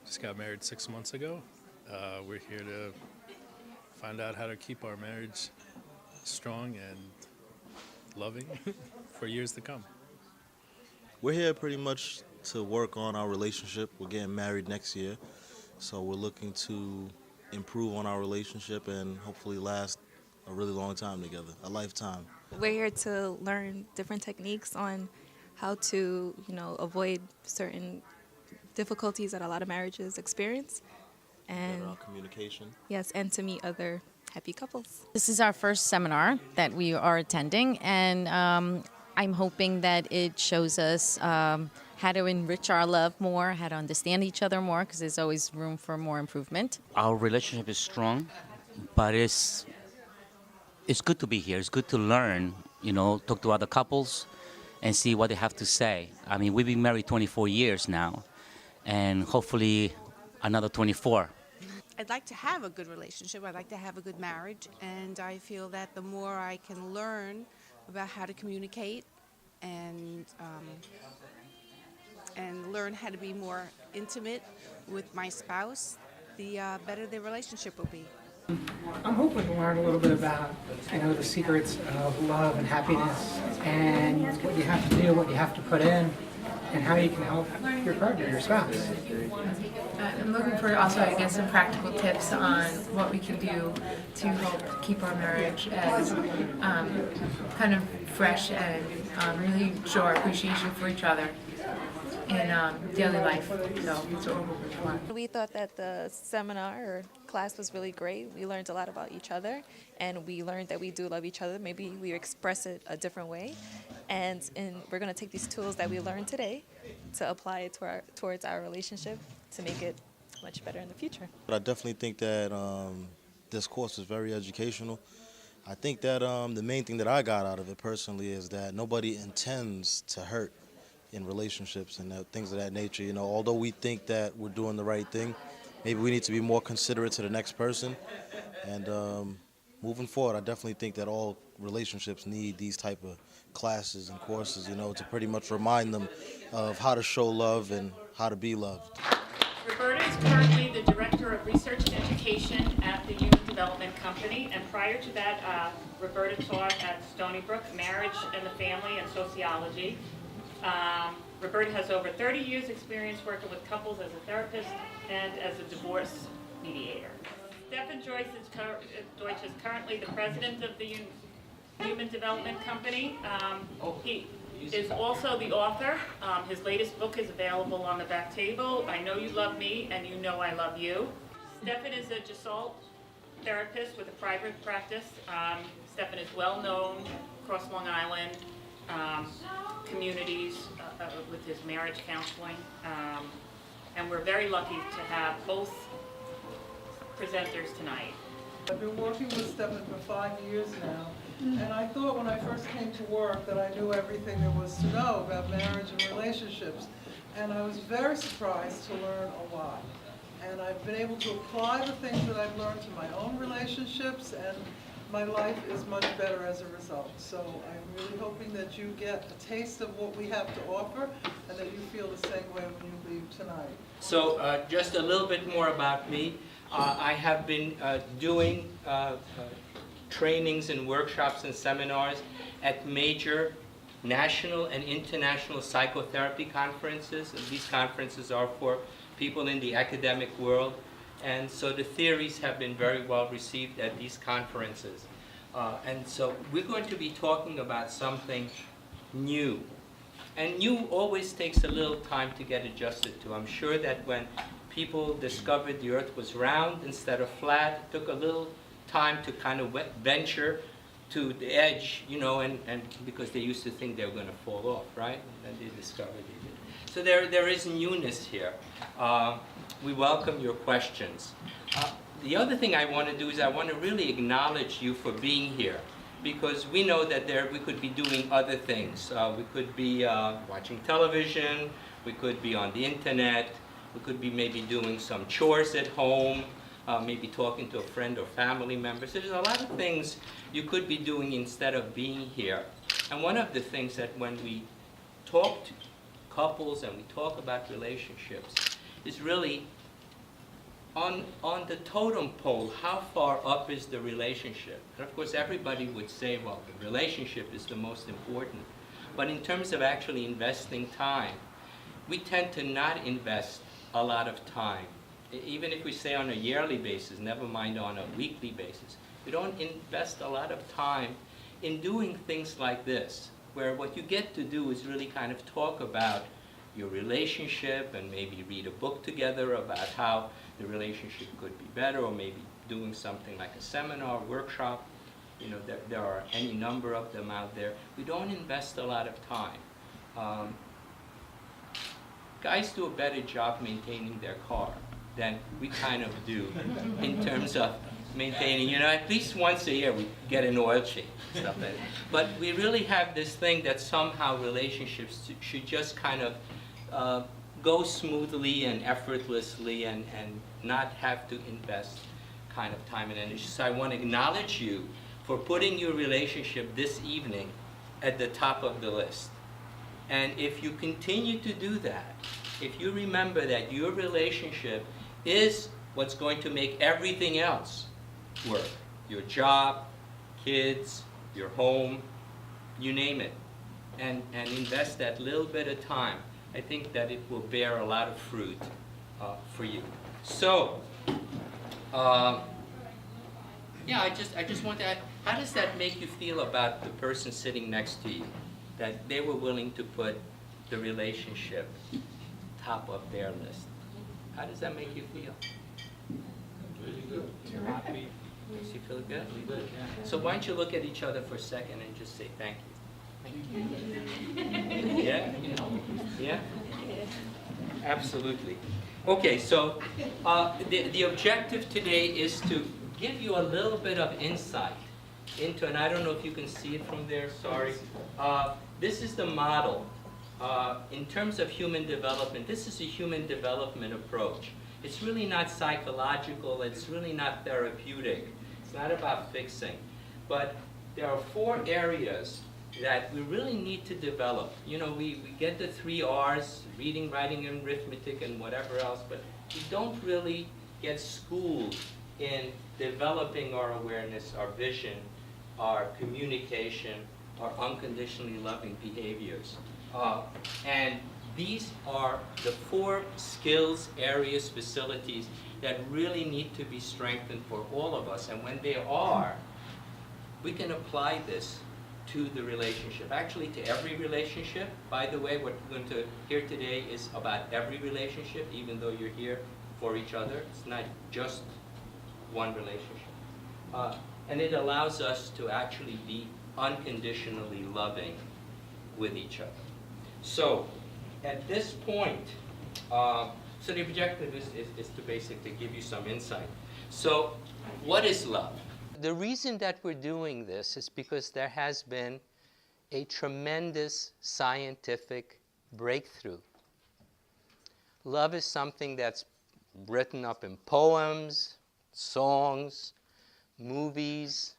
Just got married 6 months ago. We're here to find out how to keep our marriage strong and loving for years to come. We're here pretty much to work on our relationship. We're getting married next year, so we're looking to improve on our relationship and hopefully last a really long time together, a lifetime. We're here to learn different techniques on how to, avoid certain difficulties that a lot of marriages experience. And Better our communication. yes, and to meet other happy couples. This is our first seminar that we are attending, and I'm hoping that it shows us how to enrich our love more, how to understand each other more, because there's always room for more improvement. Our relationship is strong, but it's good to be here. It's good to learn, talk to other couples and see what they have to say. I mean, we've been married 24 years now, and hopefully another 24. I'd like to have a good relationship. I'd like to have a good marriage, and I feel that the more I can learn about how to communicate and learn how to be more intimate with my spouse, the better the relationship will be. I'm hoping to learn a little bit about, the secrets of love and happiness and what you have to do, what you have to put in, and how you can help your partner, your spouse. I'm looking for also, I guess, some practical tips on what we can do to help keep our marriage as kind of fresh and really show our appreciation for each other in daily life. So that's what we're hoping for. We thought that the seminar or class was really great. We learned a lot about each other, and we learned that we do love each other. Maybe we express it a different way, and we're going to take these tools that we learned today to apply it towards our relationship to make it much better in the future. But I definitely think that this course is very educational. I think that the main thing that I got out of it personally is that nobody intends to hurt in relationships and things of that nature. Although we think that we're doing the right thing, maybe we need to be more considerate to the next person. And moving forward, I definitely think that all relationships need these type of classes and courses, to pretty much remind them of how to show love and how to be loved. Roberta is currently the Director of Research and Education at the Human Development Company, and prior to that, Roberta taught at Stony Brook Marriage and the Family and Sociology. Roberta has over 30 years experience working with couples as a therapist and as a divorce mediator. Stephen Deutsch is currently the president of the Human Development Company. He is also the author. His latest book is available on the back table, I Know You Love Me and You Know I Love You. Stephen is a Gestalt therapist with a private practice. Stephen is well known across Long Island communities with his marriage counseling. And we're very lucky to have both presenters tonight. I've been working with Stephen for 5 years now, and I thought when I first came to work that I knew everything there was to know about marriage and relationships, and I was very surprised to learn a lot. And I've been able to apply the things that I've learned to my own relationships, and my life is much better as a result. So I'm really hoping that you get a taste of what we have to offer and that you feel the same way when you leave tonight. So just a little bit more about me. I have been doing trainings and workshops and seminars at major national and international psychotherapy conferences. And these conferences are for people in the academic world. And so the theories have been very well received at these conferences. And so we're going to be talking about something new. And new always takes a little time to get adjusted to. I'm sure that when people discovered the earth was round instead of flat, it took a little time to kind of venture to the edge, and because they used to think they were going to fall off, right? And then they discovered they did. So there is newness here. We welcome your questions. The other thing I want to do is I want to really acknowledge you for being here, because we know that we could be doing other things. We could be watching television, we could be on the internet, we could be maybe doing some chores at home, maybe talking to a friend or family member. So there's a lot of things you could be doing instead of being here. And one of the things that when we talk to couples and we talk about relationships is really on the totem pole, how far up is the relationship? And of course, everybody would say, well, the relationship is the most important. But in terms of actually investing time, we tend to not invest a lot of time. Even if we say on a yearly basis, never mind on a weekly basis, we don't invest a lot of time in doing things like this, where what you get to do is really kind of talk about your relationship and maybe read a book together about how the relationship could be better, or maybe doing something like a seminar, workshop. You know, there are any number of them out there. We don't invest a lot of time. Guys do a better job maintaining their car than we kind of do in terms of maintaining, you know, at least once a year we get an oil change, stuff like that. But we really have this thing that somehow relationships should just kind of go smoothly and effortlessly and not have to invest kind of time and energy. So I want to acknowledge you for putting your relationship this evening at the top of the list. And if you continue to do that, if you remember that your relationship is what's going to make everything else work, your job, kids, your home, you name it, and invest that little bit of time, I think that it will bear a lot of fruit for you. So, yeah, I just want to ask, how does that make you feel about the person sitting next to you, that they were willing to put the relationship top of their list? How does that make you feel? Really good. Happy. Makes you feel good? So why don't you look at each other for a second and just say thank you. Yeah? Yeah? Absolutely. Okay, so the objective today is to give you a little bit of insight into, and I don't know if you can see it from there, sorry. This is the model. In terms of human development, this is a human development approach. It's really not psychological, it's really not therapeutic. It's not about fixing. But there are 4 areas that we really need to develop. You know, we get the 3 R's, reading, writing, and arithmetic, and whatever else, but we don't really get schooled in developing our awareness, our vision, our communication, our unconditionally loving behaviors. And these are the 4 skills, areas, facilities that really need to be strengthened for all of us. And when they are, we can apply this to the relationship, actually to every relationship. By the way, what we're going to hear today is about every relationship, even though you're here for each other. It's not just one relationship. And it allows us to actually be unconditionally loving with each other. So, at this point, so the objective is to basically give you some insight. So, what is love? The reason that we're doing this is because there has been a tremendous scientific breakthrough. Love is something that's written up in poems, songs, movies,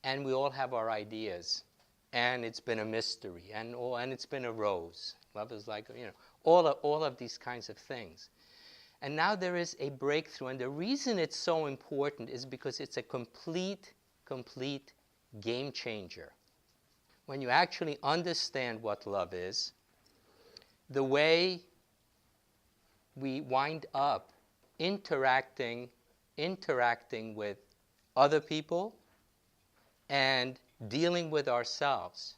and we all have our ideas. And it's been a mystery, and it's been a rose. Love is like, you know, all of these kinds of things. And now there is a breakthrough, and the reason it's so important is because it's a complete game changer. When you actually understand what love is, the way we wind up interacting with other people and dealing with ourselves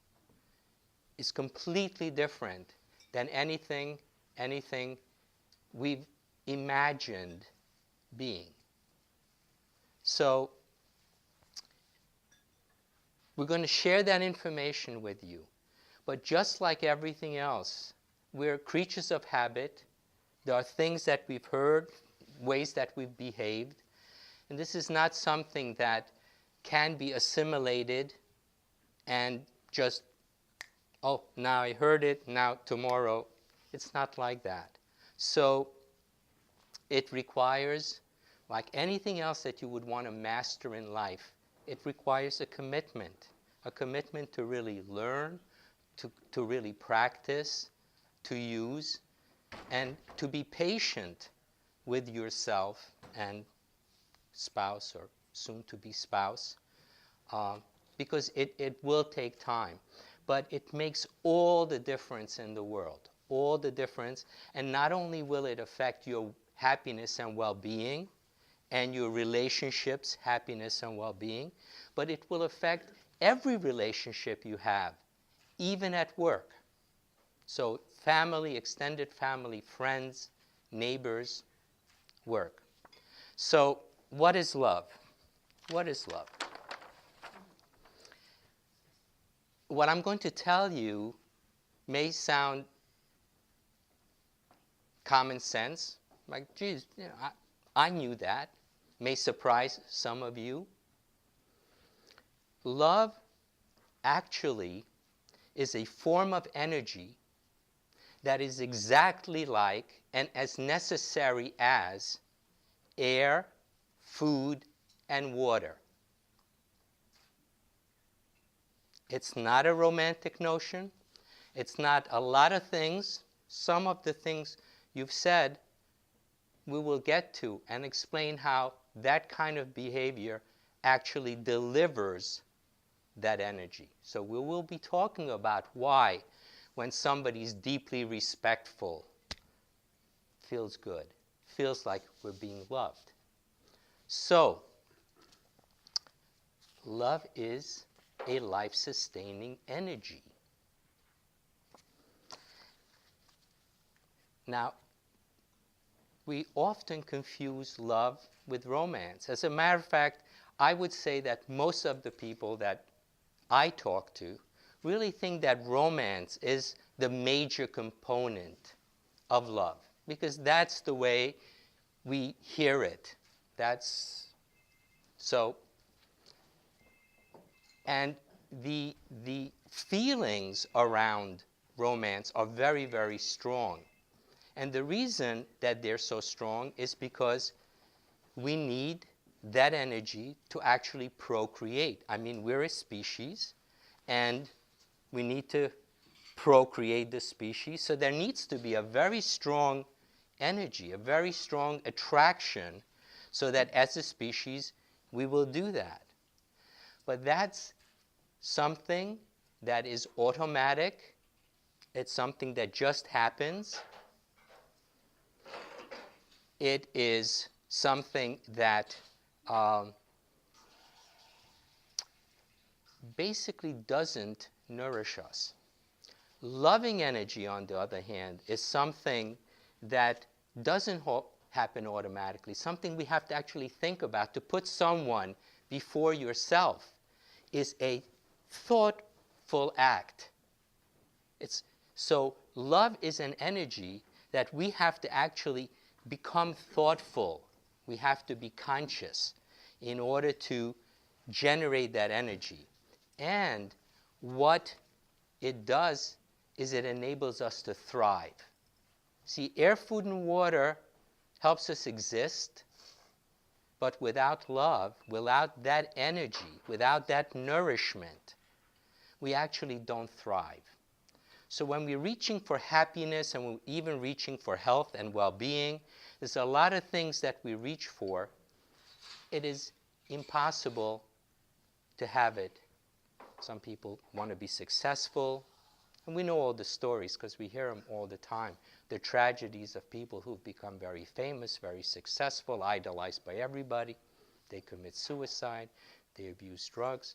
is completely different than anything we've imagined being. So we're going to share that information with you. But just like everything else, we're creatures of habit. There are things that we've heard, ways that we've behaved. And this is not something that can be assimilated and just, oh, now I heard it, now tomorrow. It's not like that. So it requires, like anything else that you would want to master in life, it requires a commitment to really learn, to really practice, to use, and to be patient with yourself and spouse or soon-to-be spouse, because it will take time. But it makes all the difference in the world, all the difference. And not only will it affect your happiness and well-being and your relationships, happiness and well-being, but it will affect every relationship you have, even at work. So family, extended family, friends, neighbors, work. So what is love? What is love? What I'm going to tell you may sound common sense, like, geez, I knew that. May surprise some of you. Love actually is a form of energy that is exactly like and as necessary as air, food, and water. It's not a romantic notion. It's not a lot of things. Some of the things you've said we will get to and explain how that kind of behavior actually delivers that energy. So we will be talking about why, when somebody's deeply respectful, feels good, feels like we're being loved. So, love is a life-sustaining energy. Now, we often confuse love with romance. As a matter of fact, I would say that most of the people that I talk to really think that romance is the major component of love, because that's the way we hear it. That's so. And the feelings around romance are very, very strong. And the reason that they're so strong is because we need that energy to actually procreate. I mean, we're a species, and we need to procreate the species. So there needs to be a very strong energy, a very strong attraction, so that as a species, we will do that. But that's something that is automatic. It's something that just happens. It is something that basically doesn't nourish us. Loving energy, on the other hand, is something that doesn't happen automatically, something we have to actually think about. To put someone before yourself is a thoughtful act. So love is an energy that we have to actually become thoughtful. We have to be conscious in order to generate that energy. And what it does is it enables us to thrive. See, air, food, and water helps us exist, but without love, without that energy, without that nourishment, we actually don't thrive. So when we're reaching for happiness and we're even reaching for health and well-being, there's a lot of things that we reach for. It is impossible to have it. Some people want to be successful, and we know all the stories because we hear them all the time. The tragedies of people who've become very famous, very successful, idolized by everybody. They commit suicide, they abuse drugs.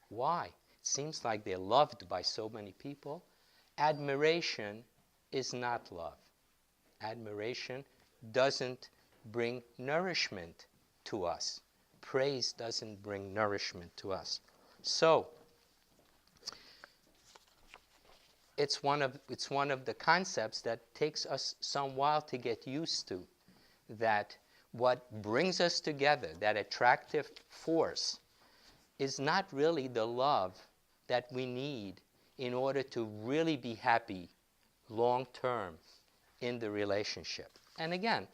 Why? It seems like they're loved by so many people. Admiration is not love. Admiration doesn't bring nourishment to us. Praise doesn't bring nourishment to us. So, it's one of the concepts that takes us some while to get used to, that what brings us together, that attractive force, is not really the love that we need in order to really be happy long term in the relationship. And again,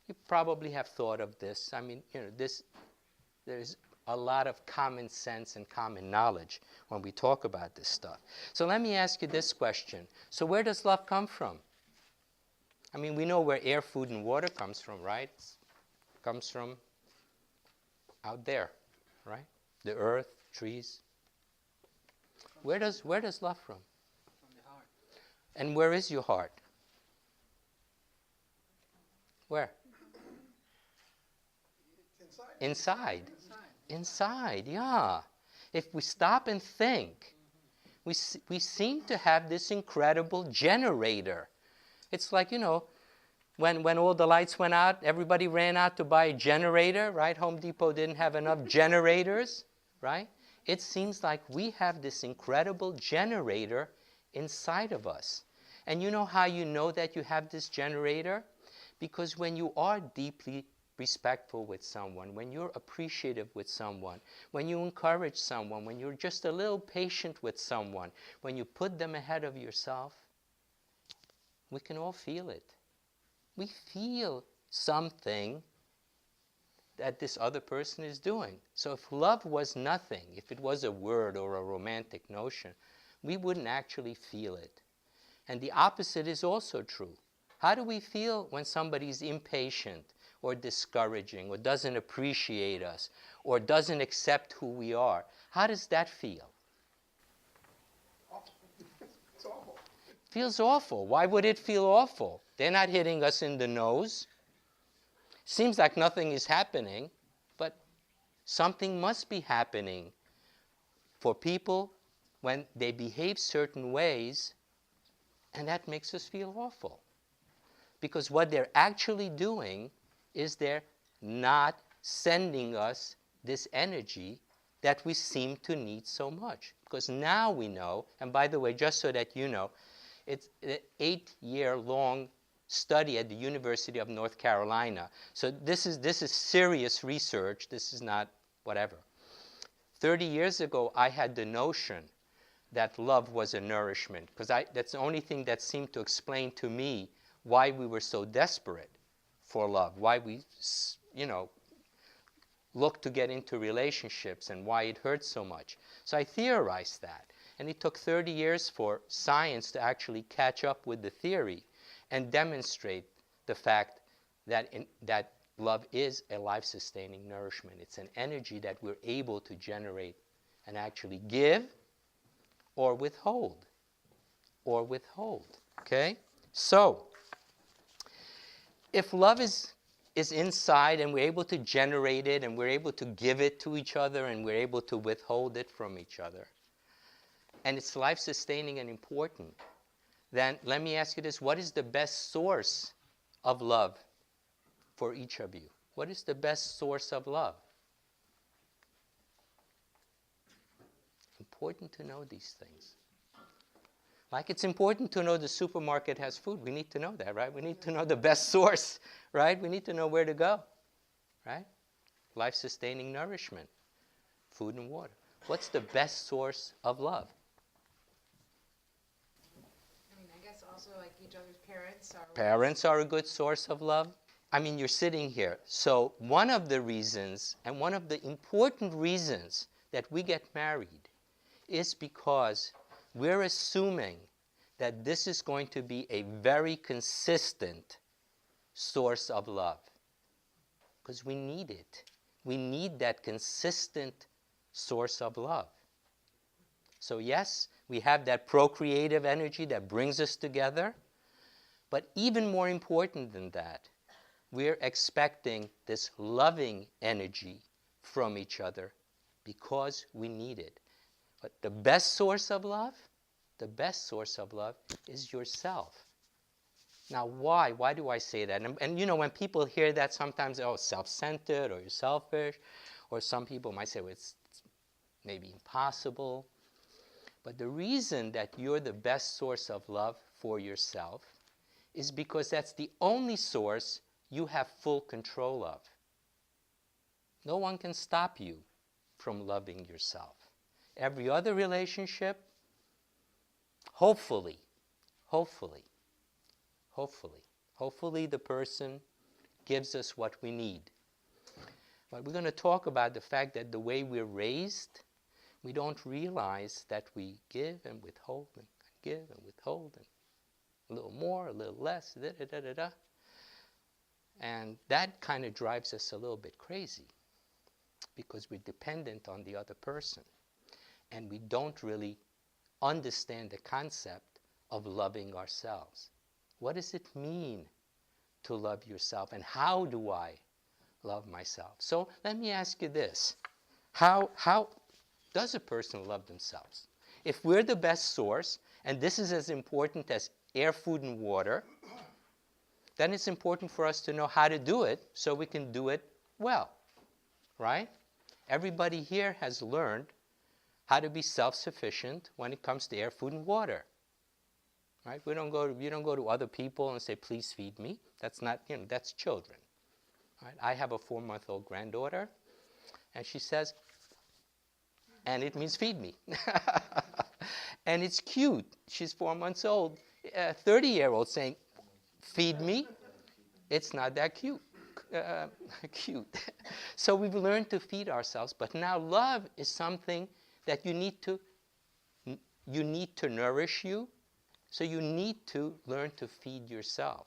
you probably have thought of this. I mean, there's a lot of common sense and common knowledge when we talk about this stuff. So let me ask you this question. So where does love come from? I mean, we know where air, food, and water comes from, right? It comes from out there, right? The earth, trees. Where does love from? From the heart. And where is your heart? Where? Inside. Inside, yeah. If we stop and think, we seem to have this incredible generator. It's like, you know, when all the lights went out, everybody ran out to buy a generator, right? Home Depot didn't have enough generators, right? It seems like we have this incredible generator inside of us. And you know how you know that you have this generator? Because when you are deeply respectful with someone, when you're appreciative with someone, when you encourage someone, when you're just a little patient with someone, when you put them ahead of yourself, we can all feel it. We feel something that this other person is doing. So if love was nothing, if it was a word or a romantic notion, we wouldn't actually feel it. And the opposite is also true. How do we feel when somebody's impatient or discouraging or doesn't appreciate us or doesn't accept who we are? How does that feel? It's awful. Feels awful. Why would it feel awful? They're not hitting us in the nose. Seems like nothing is happening, but something must be happening for people when they behave certain ways, and that makes us feel awful. Because what they're actually doing is they're not sending us this energy that we seem to need so much. Because now we know, and by the way, just so that you know, it's an 8-year-long study at the University of North Carolina. So this is serious research. This is not whatever. 30 years ago, I had the notion that love was a nourishment, because that's the only thing that seemed to explain to me why we were so desperate for love, why we, you know, looked to get into relationships and why it hurt so much. So I theorized that. And it took 30 years for science to actually catch up with the theory and demonstrate the fact that, that love is a life-sustaining nourishment. It's an energy that we're able to generate and actually give or withhold. Or withhold. Okay? So, if love is inside and we're able to generate it and we're able to give it to each other and we're able to withhold it from each other, and it's life-sustaining and important, then let me ask you this. What is the best source of love for each of you? What is the best source of love? Important to know these things. Like it's important to know the supermarket has food. We need to know that, right? We need to know the best source, right? We need to know where to go, right? Life-sustaining nourishment, food and water. What's the best source of love? I mean, I guess also like each other's parents are... Parents are a good source of love. I mean, you're sitting here. So one of the reasons, and one of the important reasons that we get married is because we're assuming that this is going to be a very consistent source of love. Because we need it. We need that consistent source of love. So yes, we have that procreative energy that brings us together. But even more important than that, we're expecting this loving energy from each other because we need it. But the best source of love is yourself. Now, why? Why do I say that? And you know, when people hear that, sometimes, oh, self-centered or you're selfish, or some people might say, well, it's maybe impossible. But the reason that you're the best source of love for yourself is because that's the only source you have full control of. No one can stop you from loving yourself. Every other relationship, hopefully the person gives us what we need. But we're going to talk about the fact that the way we're raised, we don't realize that we give and withhold and give and withhold and a little more, a little less, da da da da da. And that kind of drives us a little bit crazy because we're dependent on the other person and we don't really understand the concept of loving ourselves. What does it mean to love yourself, and how do I love myself? So let me ask you this. How does a person love themselves? If we're the best source, and this is as important as air, food, and water, then it's important for us to know how to do it so we can do it well, right? Everybody here has learned how to be self-sufficient when it comes to air, food, and water, right? You don't go to other people and say, please feed me. That's not, that's children, right? I have a 4-month-old granddaughter, and she says, and it means feed me. And it's cute. She's 4 months old. A 30-year-old saying, feed me, it's not that cute. So we've learned to feed ourselves, but now love is something that you need to nourish you, so you need to learn to feed yourself.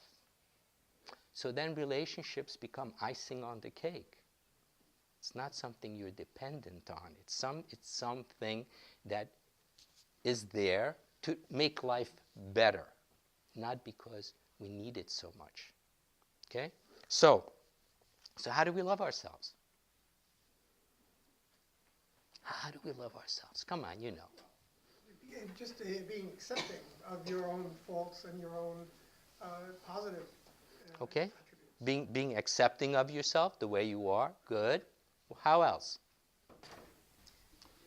So then relationships become icing on the cake. It's not something you're dependent on. It's something that is there to make life better, not because we need it so much. Okay? So how do we love ourselves? How do we love ourselves? Come on, you know. Just being accepting of your own faults and your own positive okay? Being accepting of yourself the way you are. Good. How else?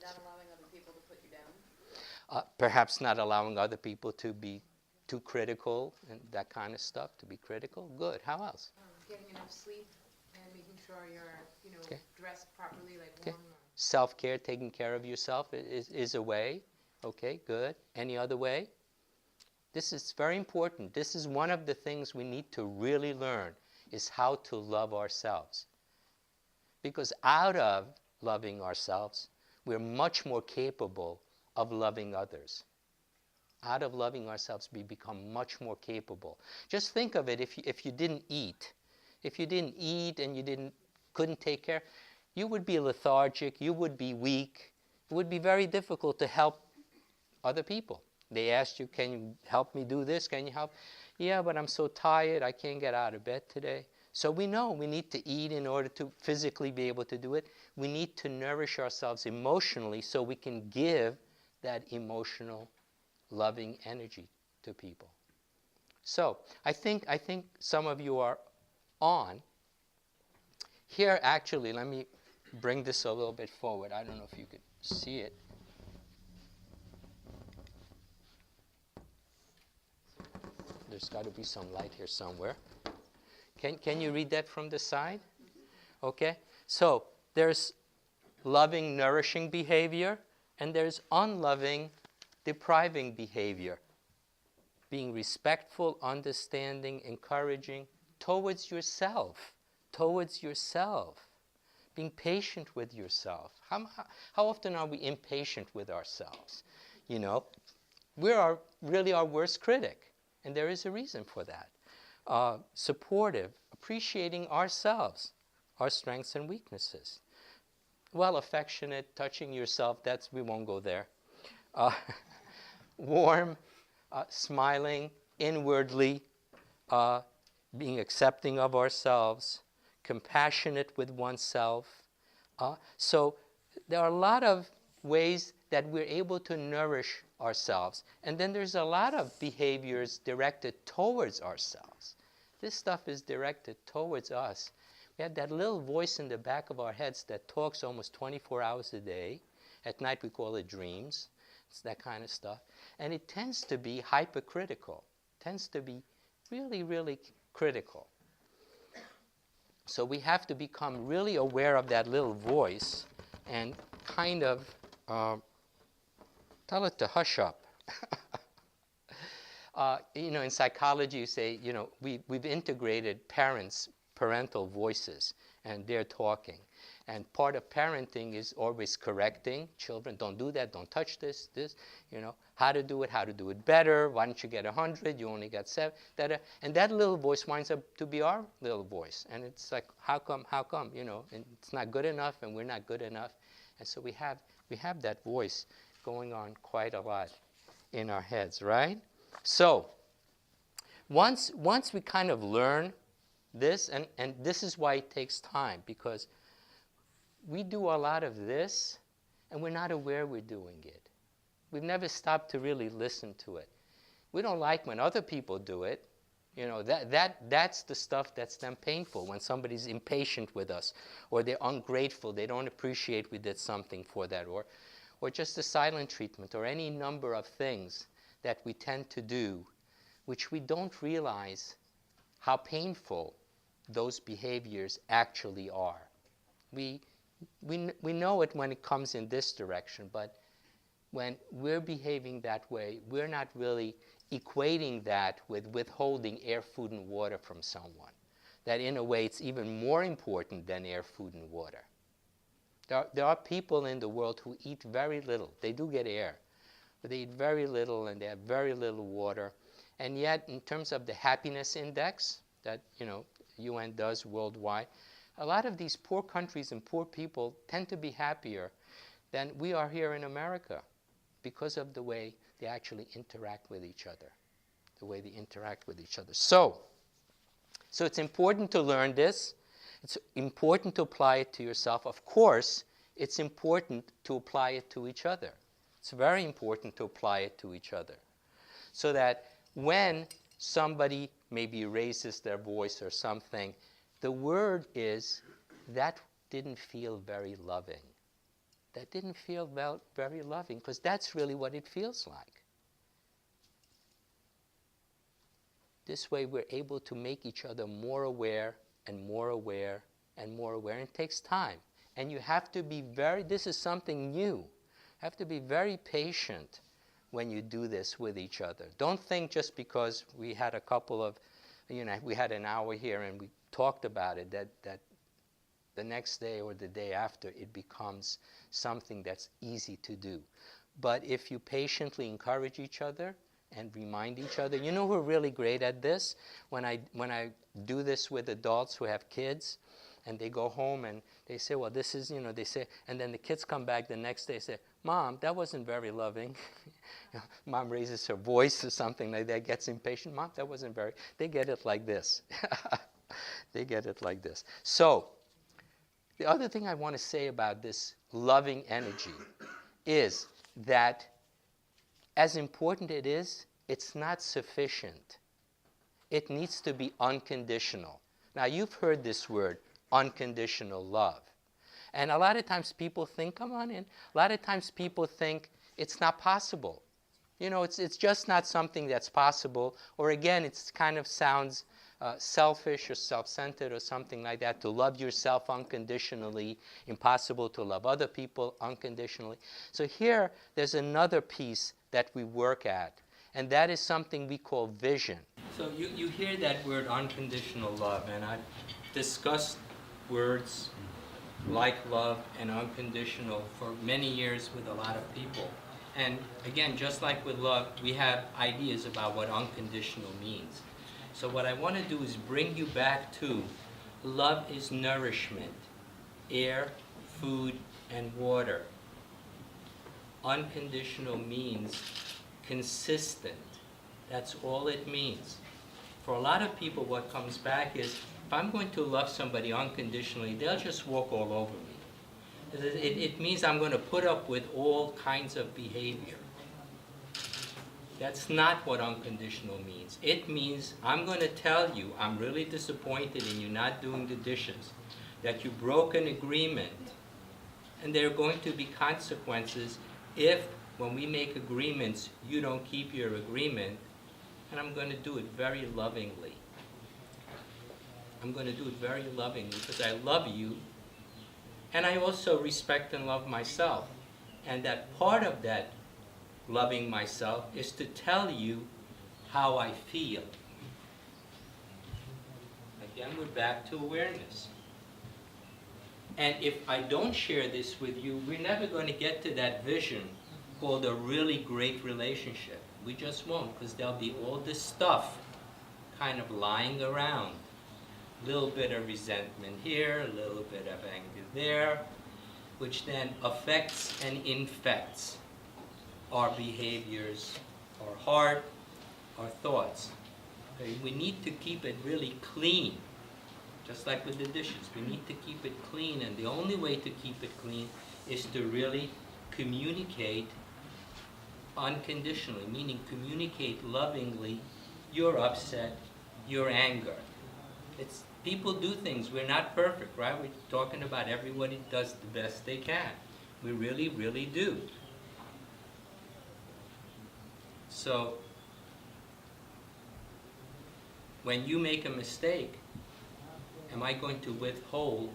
Not allowing other people to put you down. Perhaps not allowing other people to be too critical and that kind of stuff, to be critical. Good. How else? Getting enough sleep and making sure you're, okay. dressed properly, like okay. warm. Self-care, taking care of yourself is a way. Okay, good. Any other way? This is very important. This is one of the things we need to really learn, is how to love ourselves. Because out of loving ourselves, we're much more capable of loving others. Out of loving ourselves, we become much more capable. Just think of it, if you didn't eat. If you didn't eat and couldn't take care, you would be lethargic, you would be weak. It would be very difficult to help other people. They asked you, can you help me do this? Can you help? Yeah, but I'm so tired, I can't get out of bed today. So we know we need to eat in order to physically be able to do it. We need to nourish ourselves emotionally so we can give that emotional, loving energy to people. So I think some of you are on. Here, actually, let me bring this a little bit forward. I don't know if you could see it. There's got to be some light here somewhere. Can you read that from the side? Okay. So there's loving, nourishing behavior, and there's unloving, depriving behavior. Being respectful, understanding, encouraging towards yourself. Being patient with yourself. How often are we impatient with ourselves? We're really our worst critic. And there is a reason for that. Supportive, appreciating ourselves, our strengths and weaknesses. Well, affectionate, touching yourself, we won't go there. Warm, smiling inwardly, being accepting of ourselves, compassionate with oneself. So there are a lot of ways that we're able to nourish ourselves. And then there's a lot of behaviors directed towards ourselves. This stuff is directed towards us. We have that little voice in the back of our heads that talks almost 24 hours a day. At night we call it dreams. It's that kind of stuff. And it tends to be hypercritical. Tends to be really, really critical. So we have to become really aware of that little voice and kind of tell it to hush up. In psychology you say, we've integrated parents' parental voices, and they're talking. And part of parenting is always correcting children. Don't do that. Don't touch this. How to do it better. Why don't you get 100? You only got 7. And that little voice winds up to be our little voice. And it's like, how come? And it's not good enough, and we're not good enough. And so we have that voice going on quite a lot in our heads, right? So once we kind of learn this, and this is why it takes time, because we do a lot of this, and we're not aware we're doing it. We've never stopped to really listen to it. We don't like when other people do it. That's the stuff that's then painful, when somebody's impatient with us, or they're ungrateful, they don't appreciate we did something for that, or just the silent treatment, or any number of things that we tend to do, which we don't realize how painful those behaviors actually are. We know it when it comes in this direction, but when we're behaving that way, we're not really equating that with withholding air, food, and water from someone. That in a way it's even more important than air, food, and water. There are people in the world who eat very little. They do get air, but they eat very little and they have very little water. And yet, in terms of the happiness index that UN does worldwide, a lot of these poor countries and poor people tend to be happier than we are here in America because of the way they actually interact with each other, So it's important to learn this. It's important to apply it to yourself. Of course, it's important to apply it to each other. It's very important to apply it to each other, so that when somebody maybe raises their voice or something, the word is, that didn't feel very loving. That didn't feel very loving, because that's really what it feels like. This way we're able to make each other more aware and more aware and more aware. And it takes time. And you have to be this is something new. You have to be very patient when you do this with each other. Don't think just because we had a couple of, we had an hour here and we talked about it, that the next day or the day after it becomes something that's easy to do. But if you patiently encourage each other and remind each other, who are really great at this? When I do this with adults who have kids, and they go home and they say, well, this is, they say, and then the kids come back the next day and say, Mom, that wasn't very loving. Mom raises her voice or something like that, gets impatient. Mom, that wasn't very, they get it like this. They get it like this. So, the other thing I want to say about this loving energy is that as important it is, it's not sufficient. It needs to be unconditional. Now, you've heard this word, unconditional love. And a lot of times people think, come on in, a lot of times people think it's not possible. It's just not something that's possible. Or again, it kind of sounds selfish or self-centered or something like that, to love yourself unconditionally, impossible to love other people unconditionally. So here, there's another piece that we work at, and that is something we call vision. So you hear that word unconditional love, and I've discussed words like love and unconditional for many years with a lot of people. And again, just like with love, we have ideas about what unconditional means. So what I want to do is bring you back to love is nourishment, air, food, and water. Unconditional means consistent. That's all it means. For a lot of people, what comes back is, if I'm going to love somebody unconditionally, they'll just walk all over me. It means I'm going to put up with all kinds of behavior. That's not what unconditional means. It means I'm going to tell you I'm really disappointed in you not doing the dishes, that you broke an agreement, and there are going to be consequences if, when we make agreements, you don't keep your agreement, and I'm going to do it very lovingly. I'm going to do it very lovingly because I love you, and I also respect and love myself. And that part of that loving myself is to tell you how I feel. Again, we're back to awareness. And if I don't share this with you, we're never going to get to that vision called a really great relationship. We just won't, because there'll be all this stuff kind of lying around. A little bit of resentment here, a little bit of anger there, which then affects and infects our behaviors, our heart, our thoughts. Okay? We need to keep it really clean. Just like with the dishes, we need to keep it clean, and the only way to keep it clean is to really communicate unconditionally, meaning communicate lovingly your upset, your anger. People do things, we're not perfect, right? We're talking about everybody does the best they can. We really, really do. So, when you make a mistake, am I going to withhold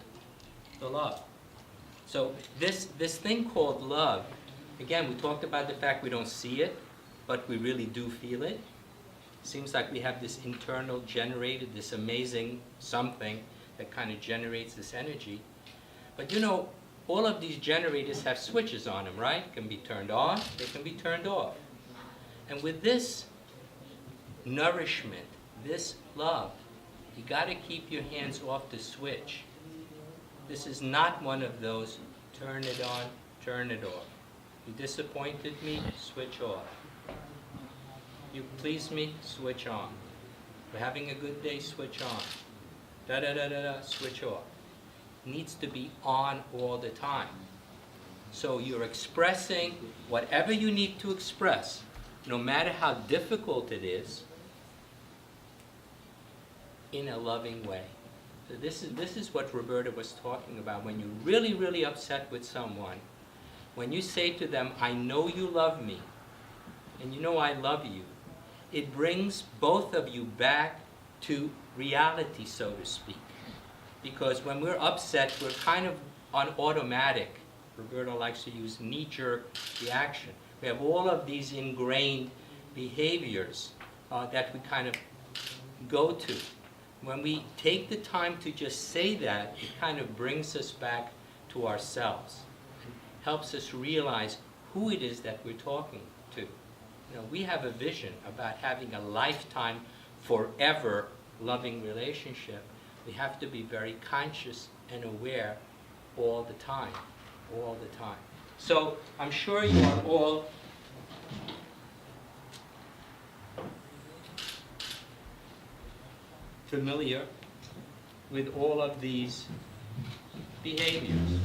the love? So this thing called love, again, we talked about the fact we don't see it, but we really do feel it. Seems like we have this internal generated, this amazing something that kind of generates this energy. But you know, all of these generators have switches on them, right? Can be turned on, they can be turned off. And with this nourishment, this love, you got to keep your hands off the switch. This is not one of those turn it on, turn it off. You disappointed me, switch off. You please me, switch on. We're having a good day, switch on. Da-da-da-da-da, switch off. Needs to be on all the time. So you're expressing whatever you need to express, no matter how difficult it is, in a loving way. So this is what Roberta was talking about. When you're really, really upset with someone, when you say to them, I know you love me, and you know I love you, it brings both of you back to reality, so to speak. Because when we're upset, we're kind of on automatic. Roberta likes to use knee-jerk reaction. We have all of these ingrained behaviors that we kind of go to. When we take the time to just say that, it kind of brings us back to ourselves. It helps us realize who it is that we're talking to. You know, we have a vision about having a lifetime, forever loving relationship. We have to be very conscious and aware all the time, all the time. So I'm sure you are all familiar with all of these behaviors.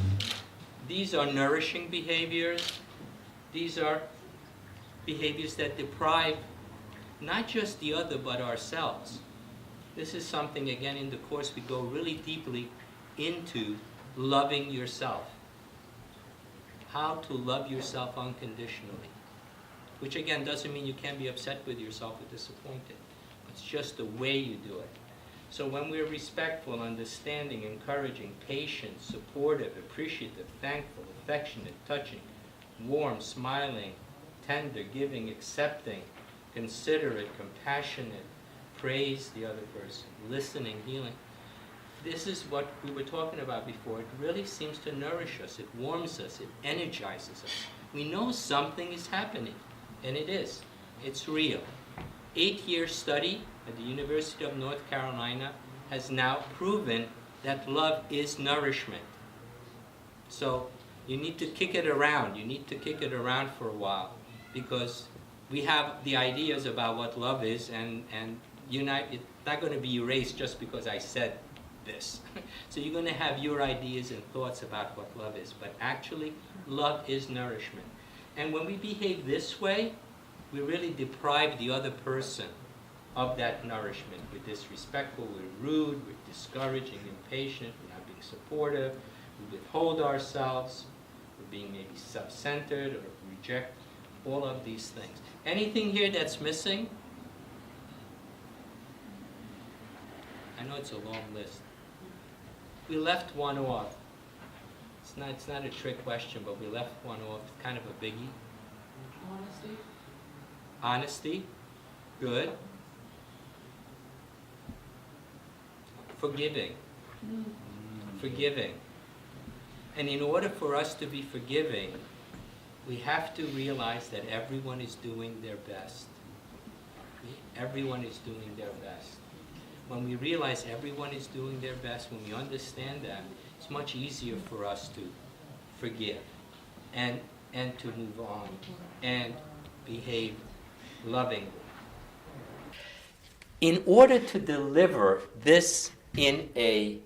These are nourishing behaviors. These are behaviors that deprive not just the other but ourselves. This is something, again, in the course we go really deeply into loving yourself. How to love yourself unconditionally. Which again doesn't mean you can't be upset with yourself or disappointed. It's just the way you do it. So when we're respectful, understanding, encouraging, patient, supportive, appreciative, thankful, affectionate, touching, warm, smiling, tender, giving, accepting, considerate, compassionate, praise the other person, listening, healing. This is what we were talking about before. It really seems to nourish us. It warms us. It energizes us. We know something is happening, and it is. It's real. 8-year study at the University of North Carolina has now proven that love is nourishment. So you need to kick it around. You need to kick it around for a while, because we have the ideas about what love is, and it's not going to be erased just because I said this. So you're going to have your ideas and thoughts about what love is. But actually, love is nourishment. And when we behave this way, we really deprive the other person of that nourishment. We're disrespectful, we're rude, we're discouraging, impatient, we're not being supportive, we withhold ourselves, we're being maybe self-centered or reject all of these things. Anything here that's missing? I know it's a long list. We left one off. It's not a trick question, but we left one off. It's kind of a biggie. Honesty. Honesty. Good. forgiving. Forgiving. And in order for us to be forgiving, we have to realize that everyone is doing their best. Everyone is doing their best. When we realize everyone is doing their best, when we understand that, it's much easier for us to forgive and to move on and behave lovingly. In order to deliver this in a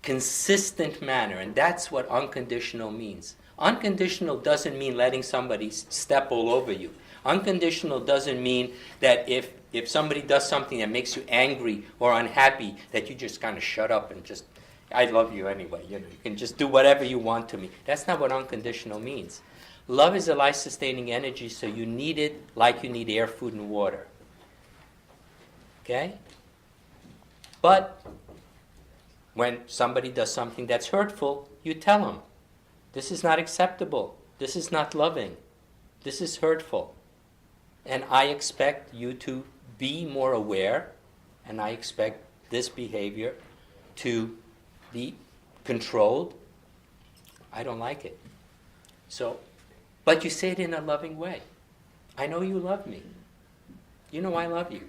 consistent manner, and that's what unconditional means. Unconditional doesn't mean letting somebody step all over you. Unconditional doesn't mean that if somebody does something that makes you angry or unhappy, that you just kind of shut up and just, I love you anyway. You can just do whatever you want to me. That's not what unconditional means. Love is a life-sustaining energy, so you need it like you need air, food, and water. Okay? But when somebody does something that's hurtful, you tell them, this is not acceptable. This is not loving. This is hurtful. And I expect you to be more aware, and I expect this behavior to be controlled. I don't like it. So, but you say it in a loving way. I know you love me. You know I love you.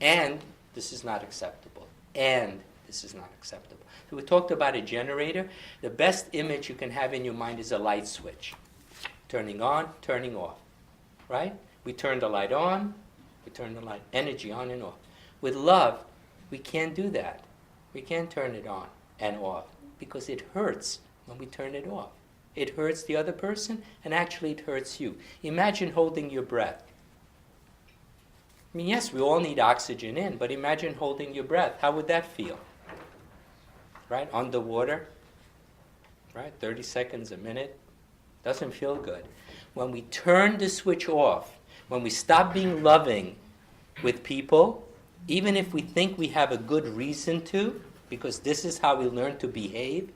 And this is not acceptable. And this is not acceptable. So we talked about a generator. The best image you can have in your mind is a light switch. Turning on, turning off. Right? We turn the light on, we turn the light energy on and off. With love, we can't do that. We can't turn it on and off because it hurts when we turn it off. It hurts the other person, and actually it hurts you. Imagine holding your breath. I mean, yes, we all need oxygen in, but imagine holding your breath. How would that feel? Right? Underwater, right? 30 seconds, a minute. Doesn't feel good. When we turn the switch off, when we stop being loving with people, even if we think we have a good reason to, because this is how we learn to behave,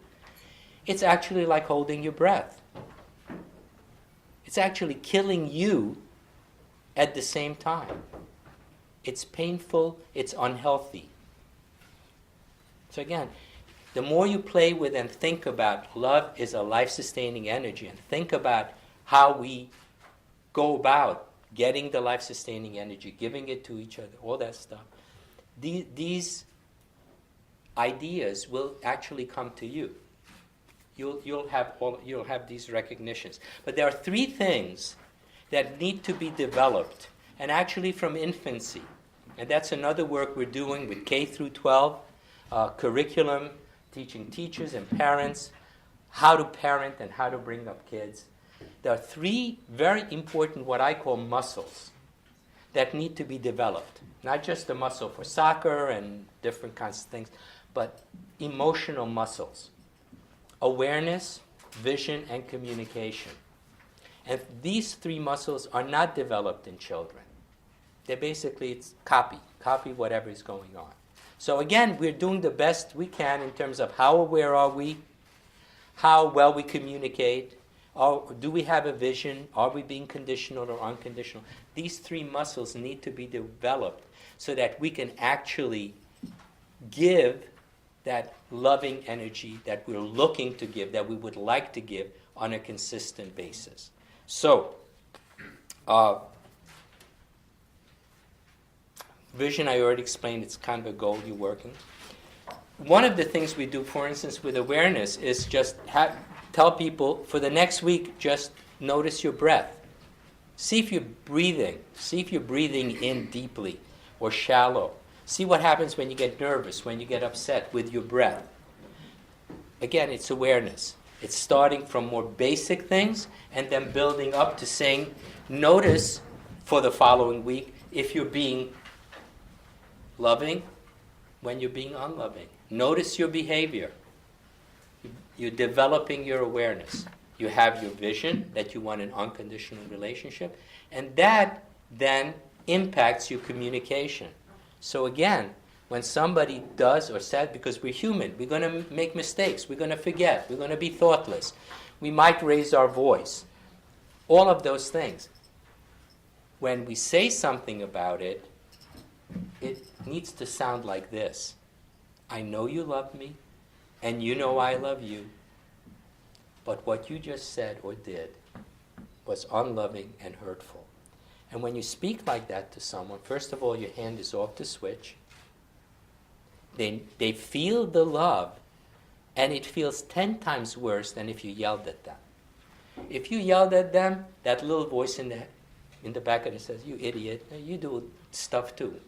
it's actually like holding your breath. It's actually killing you at the same time. It's painful, it's unhealthy. So again, the more you play with and think about love is a life-sustaining energy, and think about how we go about getting the life-sustaining energy, giving it to each other, all that stuff. These ideas will actually come to you. You'll have these recognitions. But there are three things that need to be developed, and actually from infancy. And that's another work we're doing with K through 12 curriculum, teaching teachers and parents how to parent and how to bring up kids. There are three very important, what I call muscles, that need to be developed. Not just the muscle for soccer and different kinds of things, but emotional muscles. Awareness, vision, and communication. And these three muscles are not developed in children. They're basically, it's copy whatever is going on. So again, we're doing the best we can in terms of how aware are we, how well we communicate, do we have a vision, are we being conditional or unconditional? These three muscles need to be developed so that we can actually give that loving energy that we're looking to give, that we would like to give on a consistent basis. So, vision, I already explained, it's kind of a goal you're working. One of the things we do, for instance, with awareness is just tell people, for the next week, just notice your breath. See if you're breathing. See if you're breathing in deeply or shallow. See what happens when you get nervous, when you get upset with your breath. Again, it's awareness. It's starting from more basic things and then building up to saying, notice for the following week if you're being loving, when you're being unloving. Notice your behavior. You're developing your awareness. You have your vision that you want an unconditional relationship, and that then impacts your communication. So again, when somebody does or says, because we're human, we're going to make mistakes, we're going to forget, we're going to be thoughtless, we might raise our voice, all of those things. When we say something about it, it needs to sound like this. I know you love me, and you know I love you, but what you just said or did was unloving and hurtful. And when you speak like that to someone, first of all, your hand is off the switch. They feel the love, and it feels 10 times worse than if you yelled at them. If you yelled at them, that little voice in the back of it says, you idiot, you do stuff too.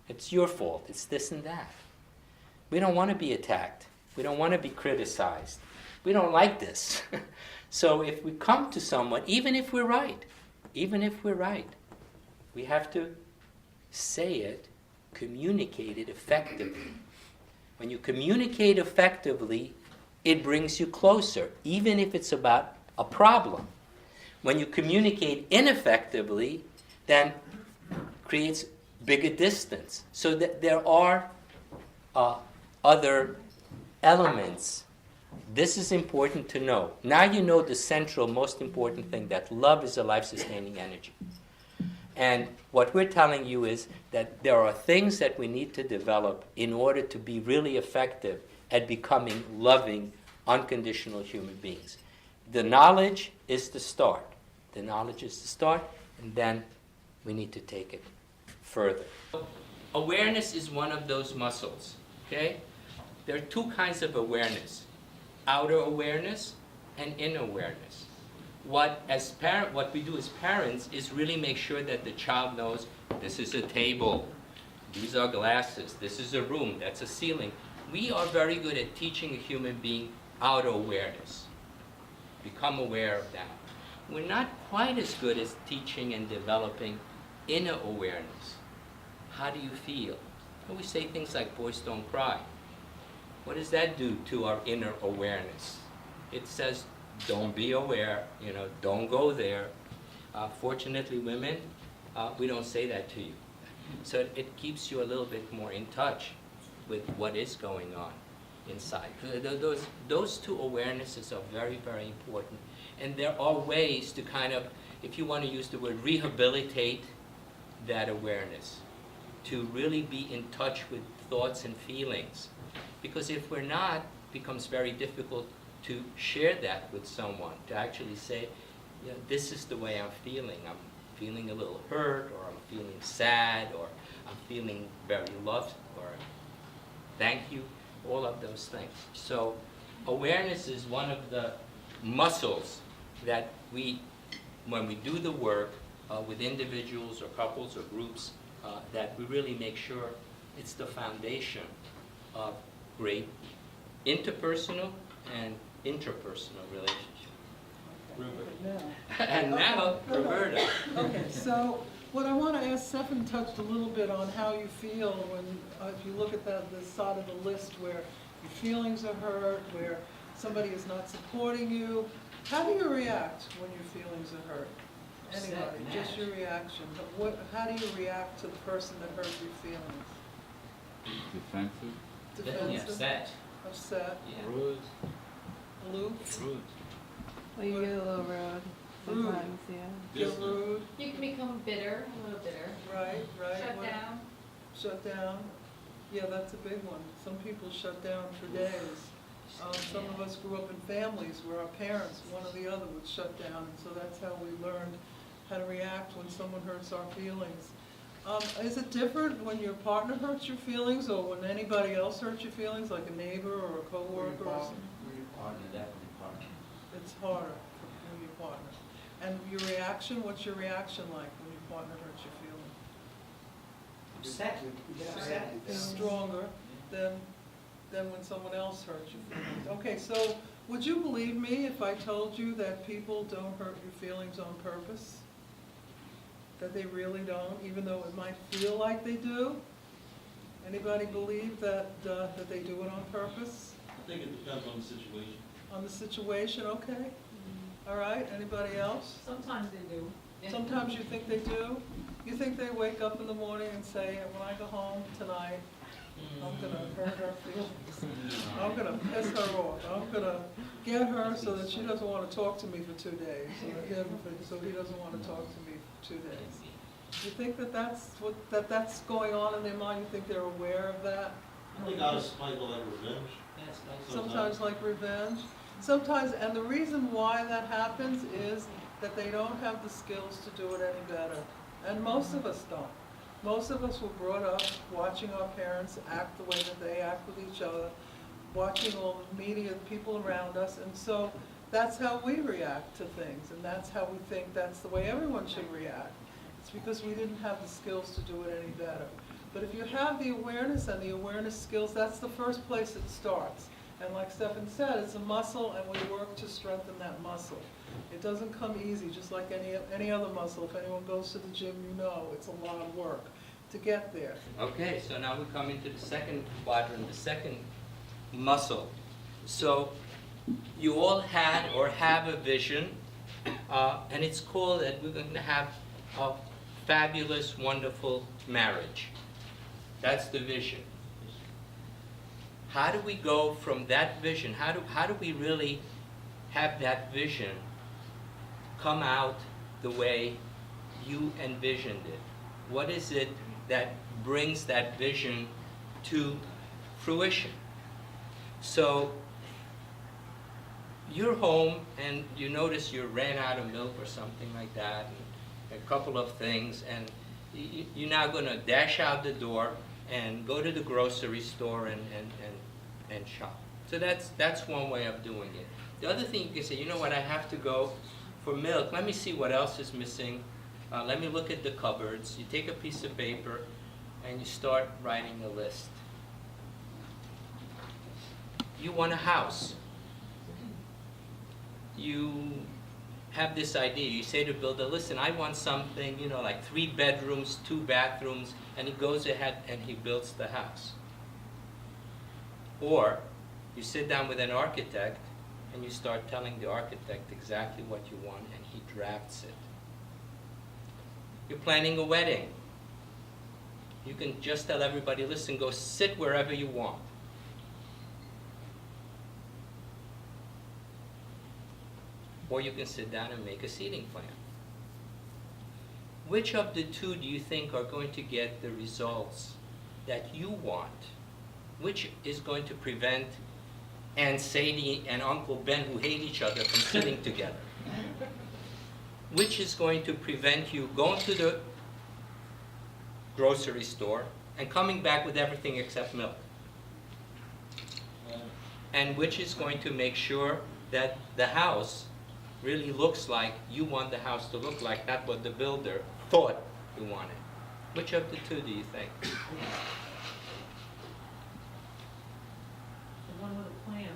It's your fault, it's this and that. We don't want to be attacked. We don't want to be criticized. We don't like this. So if we come to someone, even if we're right, we have to say it, communicate it effectively. When you communicate effectively, it brings you closer, even if it's about a problem. When you communicate ineffectively, then creates bigger distance. So that there are other elements. This is important to know. Now you know the central, most important thing, that love is a life-sustaining energy. And what we're telling you is that there are things that we need to develop in order to be really effective at becoming loving, unconditional human beings. The knowledge is the start. The knowledge is the start, and then we need to take it further. Awareness is one of those muscles, okay? There are two kinds of awareness: outer awareness and inner awareness. What we do as parents is really make sure that the child knows this is a table, these are glasses, this is a room, that's a ceiling. We are very good at teaching a human being outer awareness. Become aware of that. We're not quite as good as teaching and developing inner awareness. How do you feel? And we say things like, boys don't cry. What does that do to our inner awareness? It says, don't be aware, don't go there. Fortunately, women, we don't say that to you. So it keeps you a little bit more in touch with what is going on inside. Those two awarenesses are very, very important. And there are ways to kind of, if you want to use the word, rehabilitate that awareness, to really be in touch with thoughts and feelings. Because if we're not, it becomes very difficult to share that with someone, to actually say, this is the way I'm feeling. I'm feeling a little hurt, or I'm feeling sad, or I'm feeling very loved, or thank you, all of those things. So awareness is one of the muscles that when we do the work with individuals or couples or groups, that we really make sure it's the foundation of great interpersonal and interpersonal relationship. And now, Roberta. Okay, so what I want to ask, Stefan touched a little bit on how you feel when, if you look at the side of the list where your feelings are hurt, where somebody is not supporting you. How do you react when your feelings are hurt? Anybody, just your reaction. How do you react to the person that hurt your feelings? Defensive. Defensive? Upset. Upset? Yeah. Rude. Aloof? Rude. Well, you get a little rude sometimes, yeah. Get rude? You can become bitter, a little bitter. Right. Shut down. Shut down? Yeah, that's a big one. Some people shut down for days. Some of us grew up in families where our parents, one or the other, would shut down, and so that's how we learned how to react when someone hurts our feelings. Is it different when your partner hurts your feelings, or when anybody else hurts your feelings, like a neighbor or a coworker or something? It's harder when your partner. And your reaction, what's your reaction like when your partner hurts your feelings? Upset. Stronger than when someone else hurts your feelings. Okay, so would you believe me if I told you that people don't hurt your feelings on purpose? That they really don't, even though it might feel like they do? Anybody believe that they do it on purpose? I think it depends on the situation. On the situation, okay. All right, anybody else? Sometimes they do. Sometimes you think they do? You think they wake up in the morning and say, when I go home tonight, I'm going to hurt her feelings. I'm going to piss her off. I'm going to get her so that she doesn't want to talk to me for 2 days. So he doesn't want to talk to me for 2 days. You think that's going on in their mind? You think they're aware of that? Like out of spite or like revenge. Sometimes like revenge. Sometimes, and the reason why that happens is that they don't have the skills to do it any better. And most of us don't. Most of us were brought up watching our parents act the way that they act with each other, watching all the media, the people around us, and so that's how we react to things, and that's how we think that's the way everyone should react. It's because we didn't have the skills to do it any better. But if you have the awareness and the awareness skills, that's the first place it starts. And like Stephan said, it's a muscle, and we work to strengthen that muscle. It doesn't come easy, just like any other muscle. If anyone goes to the gym, you know it's a lot of work to get there. Okay, so now we come into the second quadrant, the second muscle. So you all had or have a vision, and it's called that we're going to have a fabulous, wonderful marriage. That's the vision. How do we go from that vision? How do we really have that vision come out the way you envisioned it? What is it that brings that vision to fruition? So you're home and you notice you ran out of milk or something like that, and a couple of things, and you're now going to dash out the door and go to the grocery store and shop. So that's one way of doing it. The other thing you can say, you know what, I have to go for milk. Let me see what else is missing. Let me look at the cupboards. You take a piece of paper and you start writing a list. You want a house. You have this idea. You say to the builder, listen, I want something, you know, like 3 bedrooms, 2 bathrooms, and he goes ahead and he builds the house. Or you sit down with an architect and you start telling the architect exactly what you want, and he drafts it. You're planning a wedding. You can just tell everybody, listen, go sit wherever you want. Or you can sit down and make a seating plan. Which of the two do you think are going to get the results that you want? Which is going to prevent Aunt Sadie and Uncle Ben, who hate each other, from sitting together? Which is going to prevent you going to the grocery store and coming back with everything except milk? And which is going to make sure that the house really looks like you want the house to look like, not what the builder thought you wanted? Which of the two do you think? The one with a plan.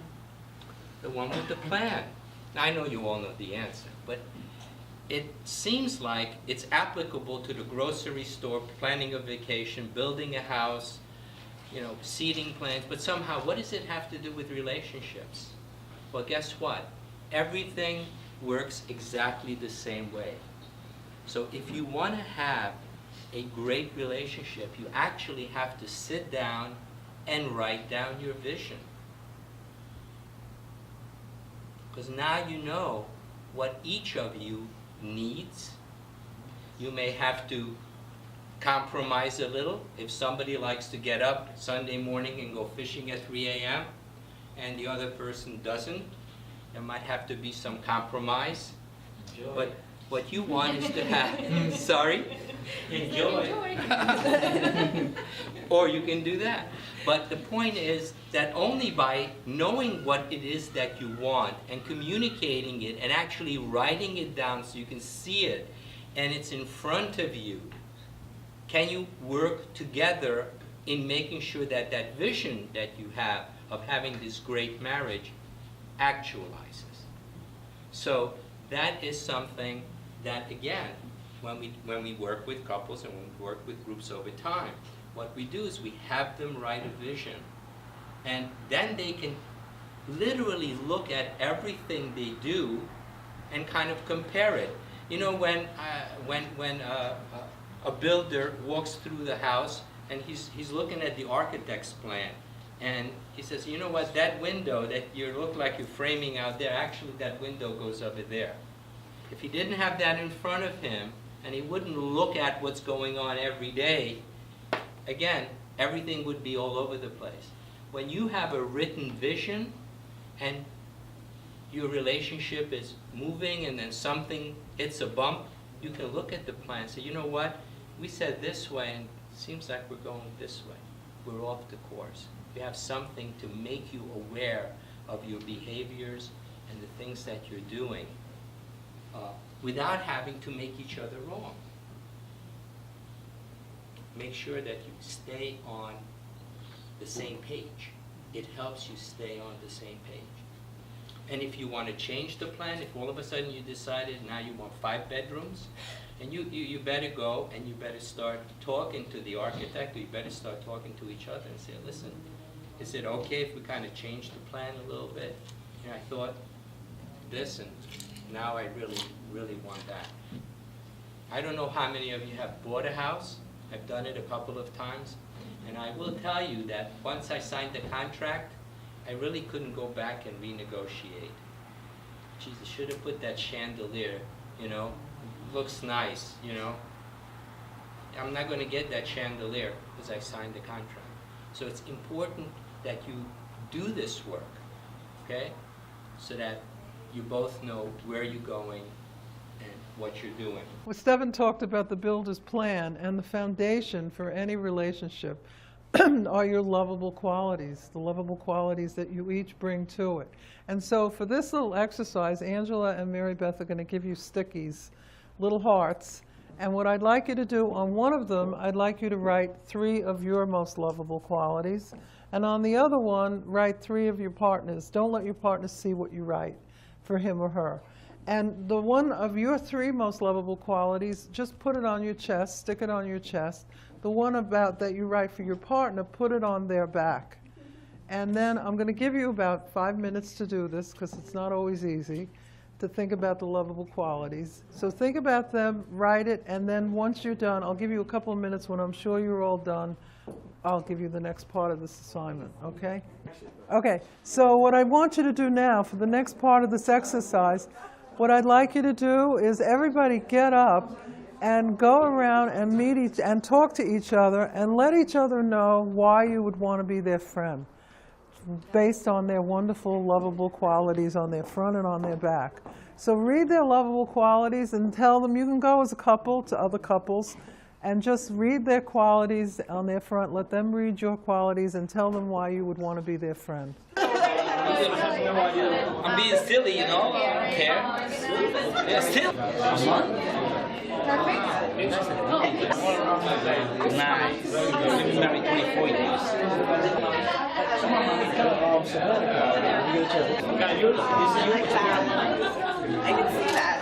The one with the plan. Now, I know you all know the answer, but it seems like it's applicable to the grocery store, planning a vacation, building a house, you know, seating plans, but somehow, what does it have to do with relationships? Well, guess what? Everything works exactly the same way. So if you want to have a great relationship, you actually have to sit down and write down your vision. Because now you know what each of you needs. You may have to compromise a little. If somebody likes to get up Sunday morning and go fishing at 3 a.m. and the other person doesn't, there might have to be some compromise. Enjoy. But what you want is to have, sorry? Enjoy. Or you can do that. But the point is that only by knowing what it is that you want and communicating it and actually writing it down so you can see it and it's in front of you, can you work together in making sure that that vision that you have of having this great marriage actualizes. So that is something that, again, when we work with couples and when we work with groups over time, what we do is we have them write a vision, and then they can literally look at everything they do and kind of compare it. You know, when a builder walks through the house and he's looking at the architect's plan, and he says, you know what, that window that you look like you're framing out there, actually that window goes over there. If he didn't have that in front of him and he wouldn't look at what's going on every day, again, everything would be all over the place. When you have a written vision and your relationship is moving and then something hits a bump, you can look at the plan and say, you know what, we said this way and it seems like we're going this way. We're off the course. You have something to make you aware of your behaviors and the things that you're doing without having to make each other wrong. Make sure that you stay on the same page. It helps you stay on the same page. And if you want to change the plan, if all of a sudden you decided now you want 5 bedrooms, and you better go and you better start talking to the architect, or you better start talking to each other and say, listen, is it okay if we kind of change the plan a little bit? You know, I thought this, and now I really want that. I don't know how many of you have bought a house. I've done it a couple of times. And I will tell you that once I signed the contract, I really couldn't go back and renegotiate. Geez, I should have put that chandelier, you know. Looks nice, you know. I'm not going to get that chandelier because I signed the contract. So it's important that you do this work, okay, so that you both know where you're going and what you're doing. Well, Stephen talked about the builder's plan, and the foundation for any relationship are your lovable qualities, the lovable qualities that you each bring to it. And so for this little exercise, Angela and Mary Beth are going to give you stickies, little hearts. And what I'd like you to do on one of them, I'd like you to write 3 of your most lovable qualities. And on the other one, write 3 of your partners. Don't let your partner see what you write for him or her. And the one of your 3 most lovable qualities, just put it on your chest, stick it on your chest. The one about that you write for your partner, put it on their back. And then I'm going to give you about 5 minutes to do this, because it's not always easy to think about the lovable qualities. So think about them, write it, and then once you're done, I'll give you a couple of minutes. When I'm sure you're all done, I'll give you the next part of this assignment, okay? Okay, so what I want you to do now for the next part of this exercise, what I'd like you to do is everybody get up and go around and meet and talk to each other and let each other know why you would want to be their friend, based on their wonderful, lovable qualities on their front and on their back. So read their lovable qualities and tell them, you can go as a couple to other couples and just read their qualities on their front. Let them read your qualities and tell them why you would want to be their friend. I'm being silly, you know, I don't care. Yeah, still. Nice. We've been married 24 years. I can see that.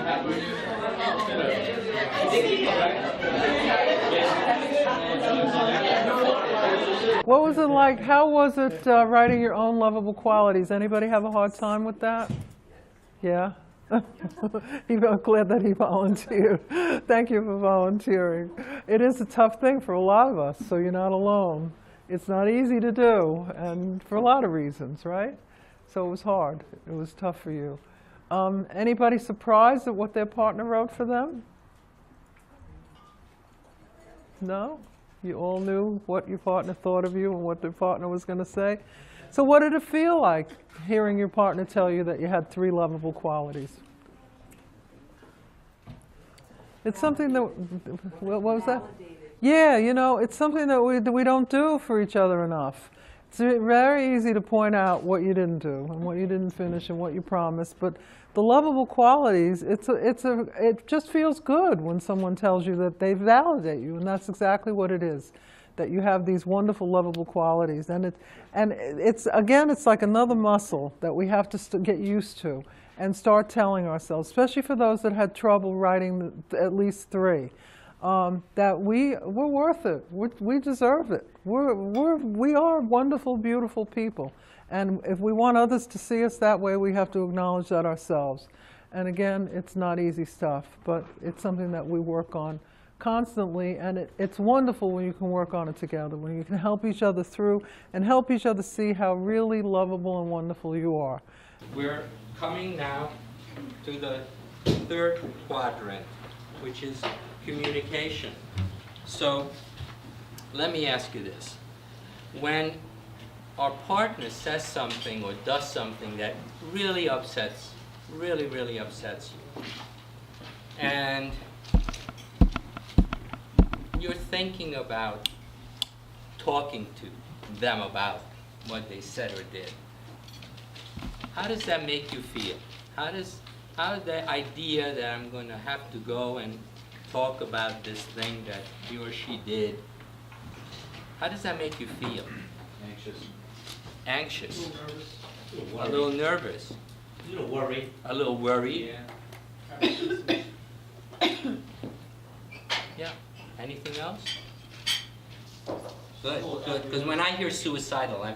What was it like? How was it writing your own lovable qualities? Anybody have a hard time with that? Yeah? I'm glad that he volunteered. Thank you for volunteering. It is a tough thing for a lot of us, so you're not alone. It's not easy to do, and for a lot of reasons, right? So it was hard. It was tough for you. Anybody surprised at what their partner wrote for them? No? You all knew what your partner thought of you and what their partner was going to say? So what did it feel like hearing your partner tell you that you had 3 lovable qualities? It's something that, what was that? Yeah, you know, it's something that we don't do for each other enough. It's very easy to point out what you didn't do and what you didn't finish and what you promised, but the lovable qualities, it just feels good when someone tells you that they validate you, and that's exactly what it is, that you have these wonderful, lovable qualities. And it's again, it's like another muscle that we have to get used to and start telling ourselves, especially for those that had trouble writing at least 3. That we're worth it. We deserve it. We are wonderful, beautiful people. And if we want others to see us that way, we have to acknowledge that ourselves. And again, it's not easy stuff, but it's something that we work on constantly. And it's wonderful when you can work on it together, when you can help each other through and help each other see how really lovable and wonderful you are. We're coming now to the 3rd quadrant, which is communication. So let me ask you this. when our partner says something or does something that really upsets, really upsets you, and you're thinking about talking to them about what they said or did, how does that make you feel? How the idea that I'm going to have to go and talk about this thing that he or she did, how does that make you feel? Anxious. A little nervous. A little worried. A little worried. Yeah. Yeah. Anything else? Good, good. Because when I hear suicidal, I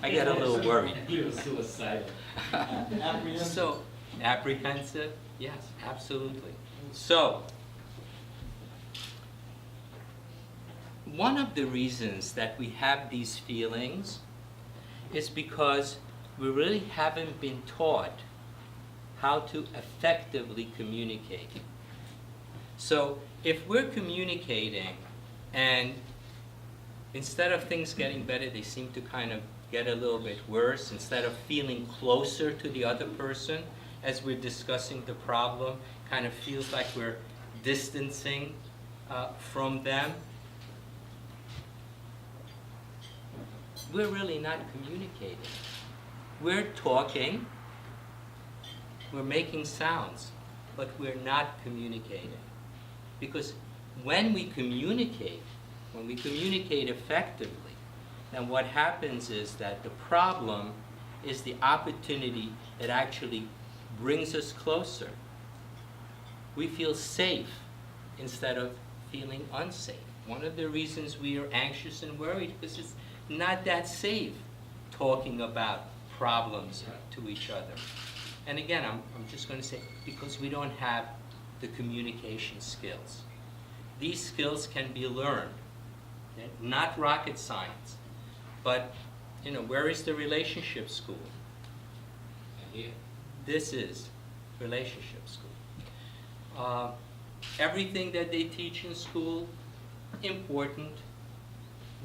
get a little worried. You're suicidal. Apprehensive. So, apprehensive? Yes, absolutely. So, one of the reasons that we have these feelings is because we really haven't been taught how to effectively communicate. So, if we're communicating and instead of things getting better, they seem to kind of get a little bit worse, instead of feeling closer to the other person as we're discussing the problem, kind of feels like we're distancing from them, we're really not communicating. We're talking, we're making sounds, but we're not communicating. Because when we communicate effectively, then what happens is that the problem is the opportunity that actually brings us closer. We feel safe instead of feeling unsafe. One of the reasons we are anxious and worried is it's not that safe talking about problems to each other. And again, I'm just going to say, because we don't have the communication skills. These skills can be learned, okay? Not rocket science, but where is the relationship school? Here. This is relationship school. Everything that they teach in school, important.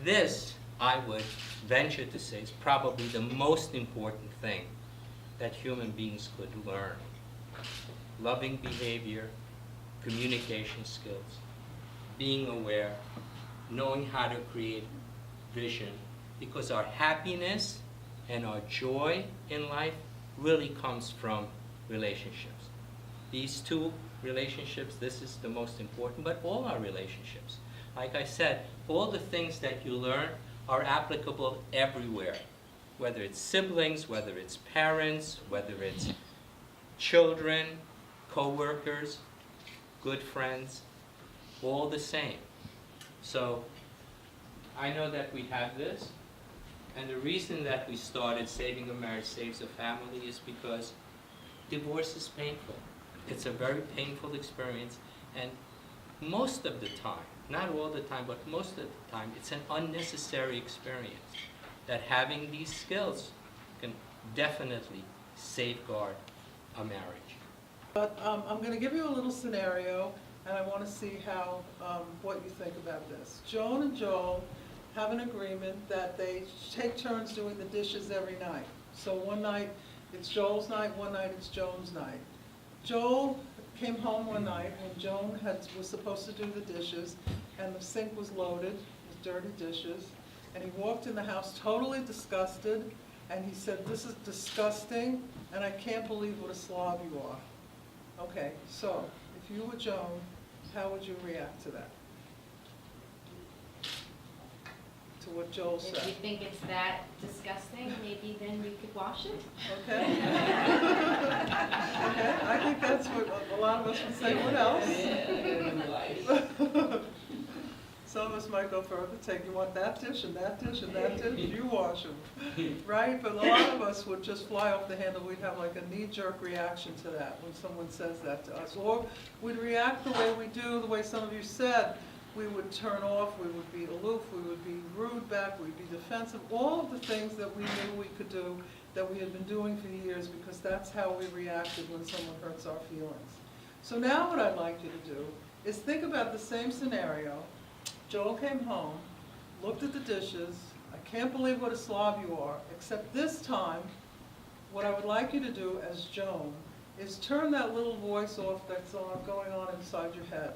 This, I would venture to say, is probably the most important thing that human beings could learn. Loving behavior, communication skills, being aware, knowing how to create vision, because our happiness and our joy in life really comes from relationships. These two relationships, this is the most important, but all our relationships. Like I said, all the things that you learn are applicable everywhere, whether it's siblings, whether it's parents, whether it's children, co-workers, good friends, all the same. So I know that we have this, and the reason that we started Saving a Marriage Saves a Family is because divorce is painful. It's a very painful experience, and most of the time, not all the time, but most of the time, it's an unnecessary experience that having these skills can definitely safeguard a marriage. But I'm going to give you a little scenario, and I want to see how what you think about this. Joan and Joel have an agreement that they take turns doing the dishes every night. So one night it's Joel's night, one night it's Joan's night. Joel came home one night when Joan was supposed to do the dishes, and the sink was loaded with dirty dishes, and he walked in the house totally disgusted, and he said, "This is disgusting, and I can't believe what a slob you are." Okay, so if you were Joan, how would you react to that? To what Joel said? If you think it's that disgusting, maybe then we could wash it. Okay. Okay, I think that's what a lot of us would say. What else? Some of us might go further, you want that dish and that dish and that dish, you wash them, right? But a lot of us would just fly off the handle. We'd have like a knee-jerk reaction to that when someone says that to us. Or we'd react the way we do, the way some of you said. We would turn off, we would be aloof, we would be rude back, we'd be defensive. All of the things that we knew we could do that we had been doing for years, because that's how we reacted when someone hurts our feelings. So now what I'd like you to do is think about the same scenario. Joel came home, looked at the dishes. I can't believe what a slob you are, except this time, what I would like you to do as Joan is turn that little voice off that's going on inside your head.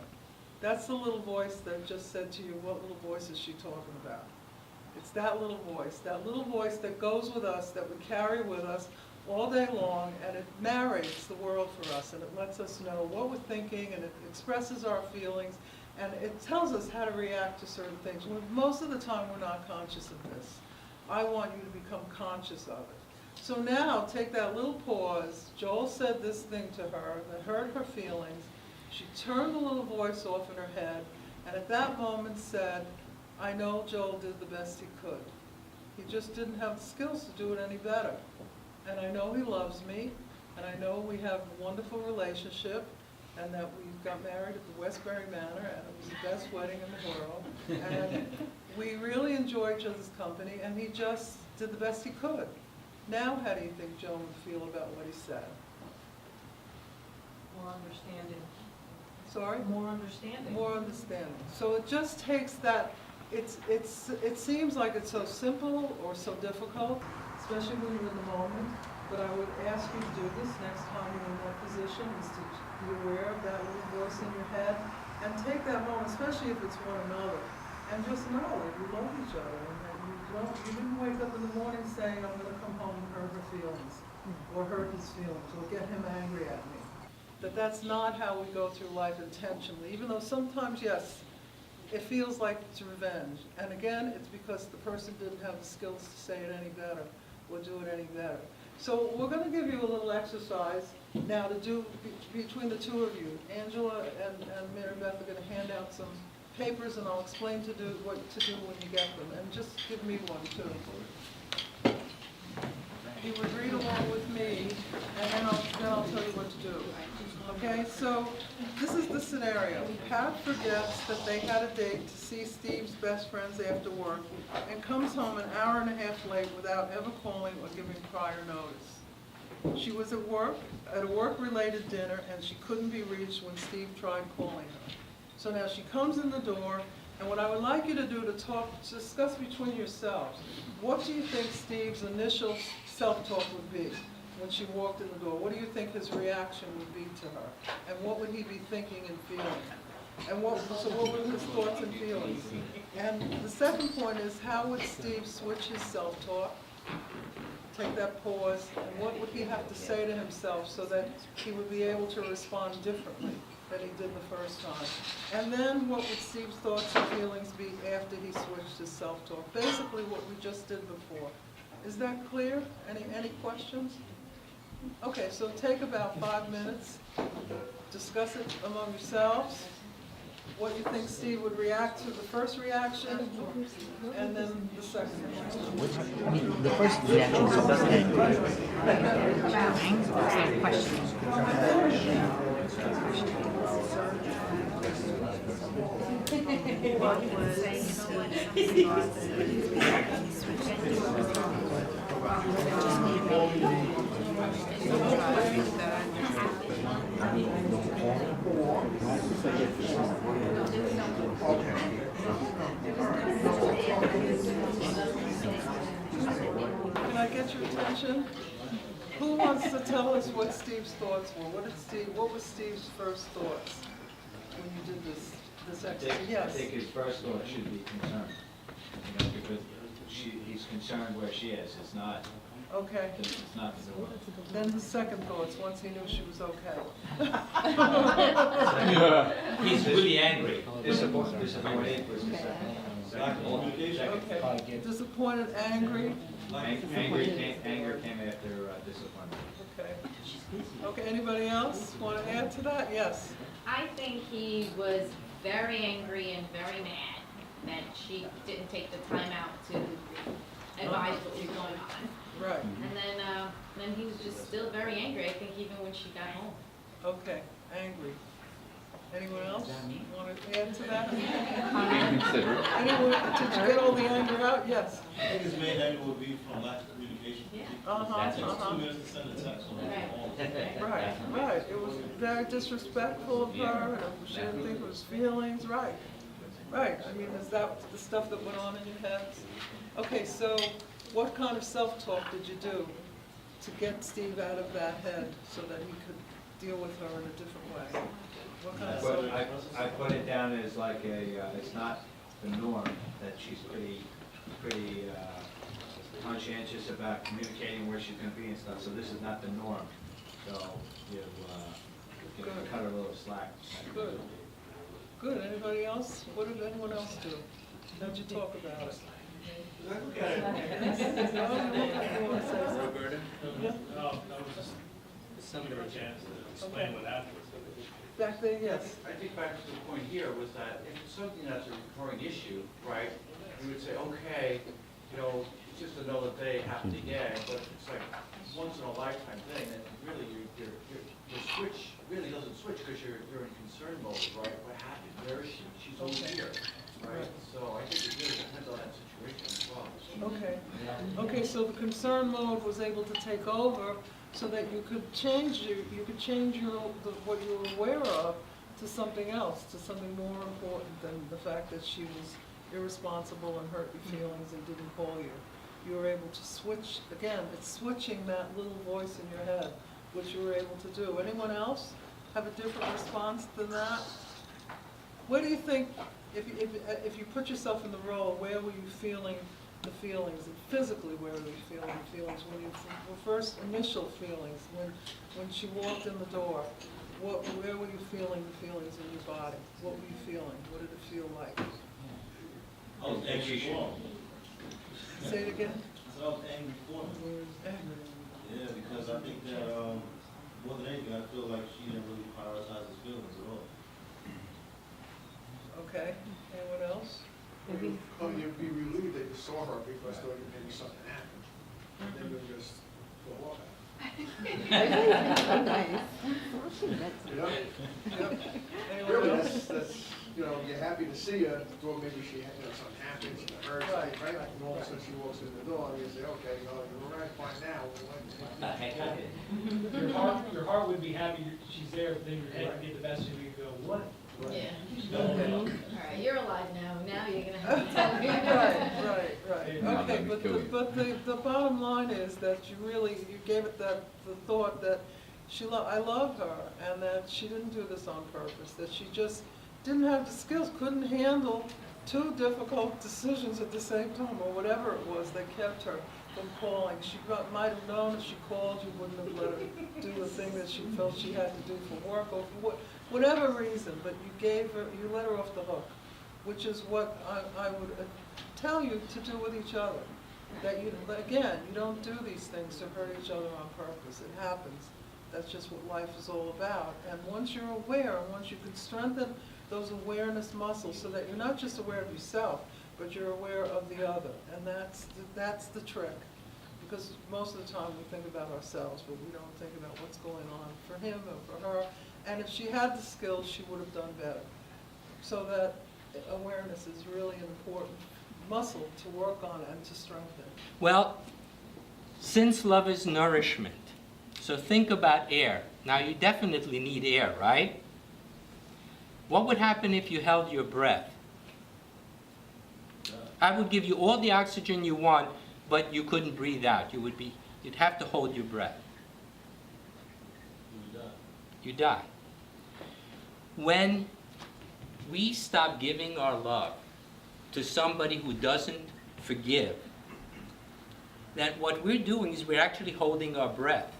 That's the little voice that just said to you, what little voice is she talking about? It's that little voice that goes with us, that we carry with us all day long, and it narrates the world for us, and it lets us know what we're thinking, and it expresses our feelings, and it tells us how to react to certain things. Most of the time, we're not conscious of this. I want you to become conscious of it. So now, take that little pause. Joel said this thing to her that hurt her feelings. She turned the little voice off in her head, and at that moment said, I know Joel did the best he could. He just didn't have the skills to do it any better. And I know he loves me, and I know we have a wonderful relationship, and that we got married at the Westbury Manor, and it was the best wedding in the world. And we really enjoy each other's company, and he just did the best he could. Now, how do you think Joan would feel about what he said? More understanding. Sorry? More understanding. More understanding. So it just takes that, it seems like it's so simple or so difficult, especially when you're in the moment, but I would ask you to do this next time you're in that position, is to be aware of that little voice in your head, and take that moment, especially if it's one another, and just know that you love each other, and that you didn't wake up in the morning saying, I'm going to come home and hurt her feelings, or hurt his feelings, or get him angry at me. That's not how we go through life intentionally, even though sometimes, yes, it feels like it's revenge. And again, it's because the person didn't have the skills to say it any better or do it any better. So we're going to give you a little exercise now to do between the two of you. Angela and Mary Beth are going to hand out some papers, and I'll explain what to do when you get them. And just give me one, too. You would read along with me, and then I'll tell you what to do. Okay, so this is the scenario. Pat forgets that they had a date to see Steve's best friends after work and comes home an hour and a half late without ever calling or giving prior notice. She was at a work-related dinner, and she couldn't be reached when Steve tried calling her. So now she comes in the door, and what I would like you to do to discuss between yourselves, what do you think Steve's initial self-talk would be when she walked in the door? What do you think his reaction would be to her? And what would he be thinking and feeling? And what were his thoughts and feelings? And the second point is, how would Steve switch his self-talk? Take that pause, and what would he have to say to himself so that he would be able to respond differently than he did the first time? And then what would Steve's thoughts and feelings be after he switched his self-talk? Basically what we just did before. Is that clear? Any questions? Okay, so take about 5 minutes, discuss it among yourselves, what you think Steve would react to the first reaction, and then the second reaction. I mean, the first reaction is Can I get your attention? Who wants to tell us what Steve's thoughts were? What was Steve's first thoughts when you did this exercise? Yes. I think his first thought should be concern, because he's concerned where she is. It's not. Okay. It's not the door. Then his second thoughts, once he knew she was okay. He's really angry. Disappointed. Okay. Disappointed, angry. Anger came after disappointment. Okay. Okay. Anybody else want to add to that? Yes. I think he was very angry and very mad that she didn't take the time out to advise what was going on. Right. And then he was just still very angry, I think, even when she got home. Okay. Angry. Anyone else want to add to that? Anyone? Did you get all the anger out? Yes. I think his main anger would be from lack of communication. It takes 2 minutes to send a text on Right. It was very disrespectful of her, and she didn't think it was feelings. Right. Right, I mean, is that the stuff that went on in your heads? Okay, so what kind of self-talk did you do to get Steve out of that head so that he could deal with her in a different way? What kind of self-talk? I put it down as like it's not the norm, that she's pretty conscientious about communicating where she's going to be and stuff, so this is not the norm. So you cut her a little slack. Good. Good. Anybody else? What did anyone else do? How'd you talk about it? Roberta? Yeah. No, that was just similar chance to explain what happened. Back there, yes. I think back to the point here was that if it's something that's a recurring issue, right, you would say, okay, it's just another day, happy again, but it's like once in a lifetime thing, and really your switch really doesn't switch because you're in concern mode, right? What happened? Where is she? She's over here, right? So I think it really depends on that situation as well. Okay. Okay, so the concern mode was able to take over so that you could change what you were aware of to something else, to something more important than the fact that she was irresponsible and hurt your feelings and didn't call you. You were able to switch, again, it's switching that little voice in your head, which you were able to do. Anyone else have a different response than that? What do you think, if you put yourself in the role, where were you feeling the feelings, and physically where were you feeling the feelings, when you, the first initial feelings, when she walked in the door, where were you feeling the feelings in your body? What were you feeling? What did it feel like? I was angry for him. Say it again? I was angry for him. Angry. Yeah, because I think that more than anything, I feel like she didn't really prioritize his feelings at all. Okay. Anyone else? You'd be relieved that you saw her because thought maybe something happened. And then you'll just go off. Nice. Really, that's you're happy to see her. Thought maybe she had something happened, something hurt, right? And all of a sudden she walks in the door, and you say, okay, you're right, fine now. Your heart would be happy she's there, but then your head would get the best of you and go, what? Yeah. Okay. All right, you're alive now. Now you're gonna have to tell me. Right. Okay, but the bottom line is that you gave it the thought that I love her, and that she didn't do this on purpose. That she just didn't have the skills, couldn't handle two difficult decisions at the same time, or whatever it was that kept her from calling. She might have known if she called, you wouldn't have let her do the thing that she felt she had to do for work or for whatever reason, but you let her off the hook, which is what I would tell you to do with each other. That you don't do these things to hurt each other on purpose. It happens. That's just what life is all about. And once you're aware, and once you can strengthen those awareness muscles so that you're not just aware of yourself, but you're aware of the other. And that's the trick. Because most of the time we think about ourselves, but we don't think about what's going on for him or for her. And if she had the skills, she would have done better. So that awareness is really an important muscle to work on and to strengthen. Well, since love is nourishment, so think about air. Now you definitely need air, right? What would happen if you held your breath? I would give you all the oxygen you want, but you couldn't breathe out. You'd have to hold your breath. You die. When we stop giving our love to somebody who doesn't forgive, then what we're doing is we're actually holding our breath.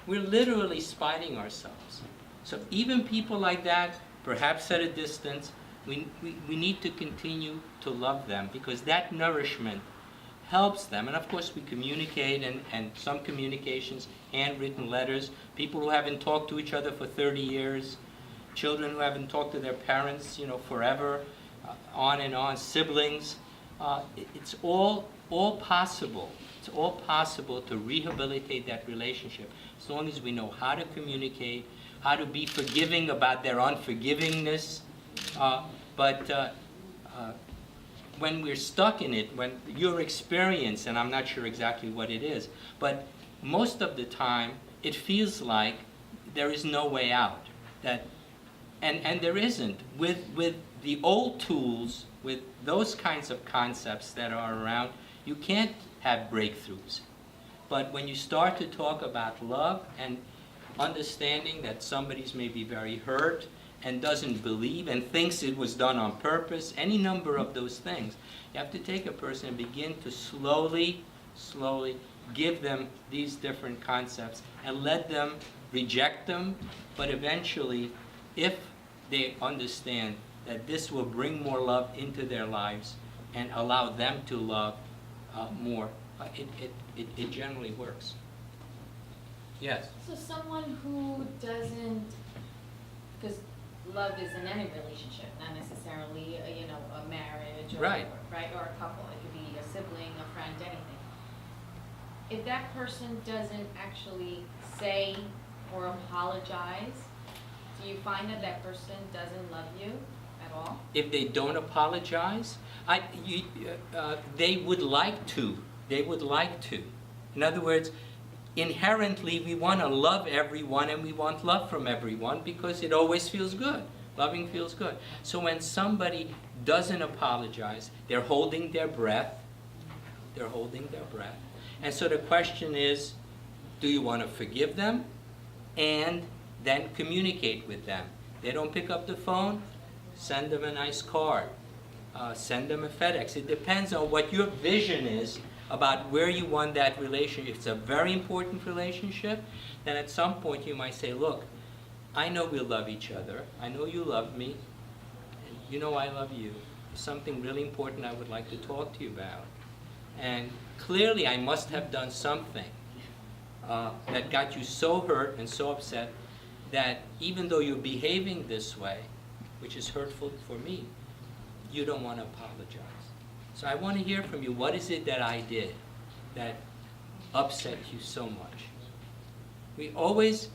We're literally spiting ourselves. So even people like that, perhaps at a distance, we need to continue to love them, because that nourishment helps them. And of course we communicate, and some communications, handwritten letters, people who haven't talked to each other for 30 years, children who haven't talked to their parents, forever, on and on, siblings. It's all possible. It's all possible to rehabilitate that relationship, as long as we know how to communicate, how to be forgiving about their unforgivingness. But when we're stuck in it, when your experience, and I'm not sure exactly what it is, but most of the time it feels like there is no way out, that And there isn't. With the old tools, with those kinds of concepts that are around, you can't have breakthroughs. But when you start to talk about love and understanding that somebody's maybe very hurt and doesn't believe and thinks it was done on purpose, any number of those things, you have to take a person and begin to slowly give them these different concepts and let them reject them, but eventually, if they understand that this will bring more love into their lives and allow them to love more, it generally works. Yes? So someone who doesn't, because love is in any relationship, not necessarily a marriage or, Right. or a couple. It could be a sibling, a friend, anything. If that person doesn't actually say or apologize, do you find that that person doesn't love you at all? If they don't apologize, they would like to. They would like to. In other words, inherently we want to love everyone and we want love from everyone because it always feels good. Loving feels good. So when somebody doesn't apologize, they're holding their breath. They're holding their breath. And so the question is, do you want to forgive them and then communicate with them? They don't pick up the phone, send them a nice card. Send them a FedEx. It depends on what your vision is about where you want that relationship. If it's a very important relationship, then at some point you might say, look, I know we love each other. I know you love me. And you know I love you. There's something really important I would like to talk to you about. And clearly I must have done something that got you so hurt and so upset that even though you're behaving this way, which is hurtful for me, you don't want to apologize. So I want to hear from you, what is it that I did that upset you so much? We always,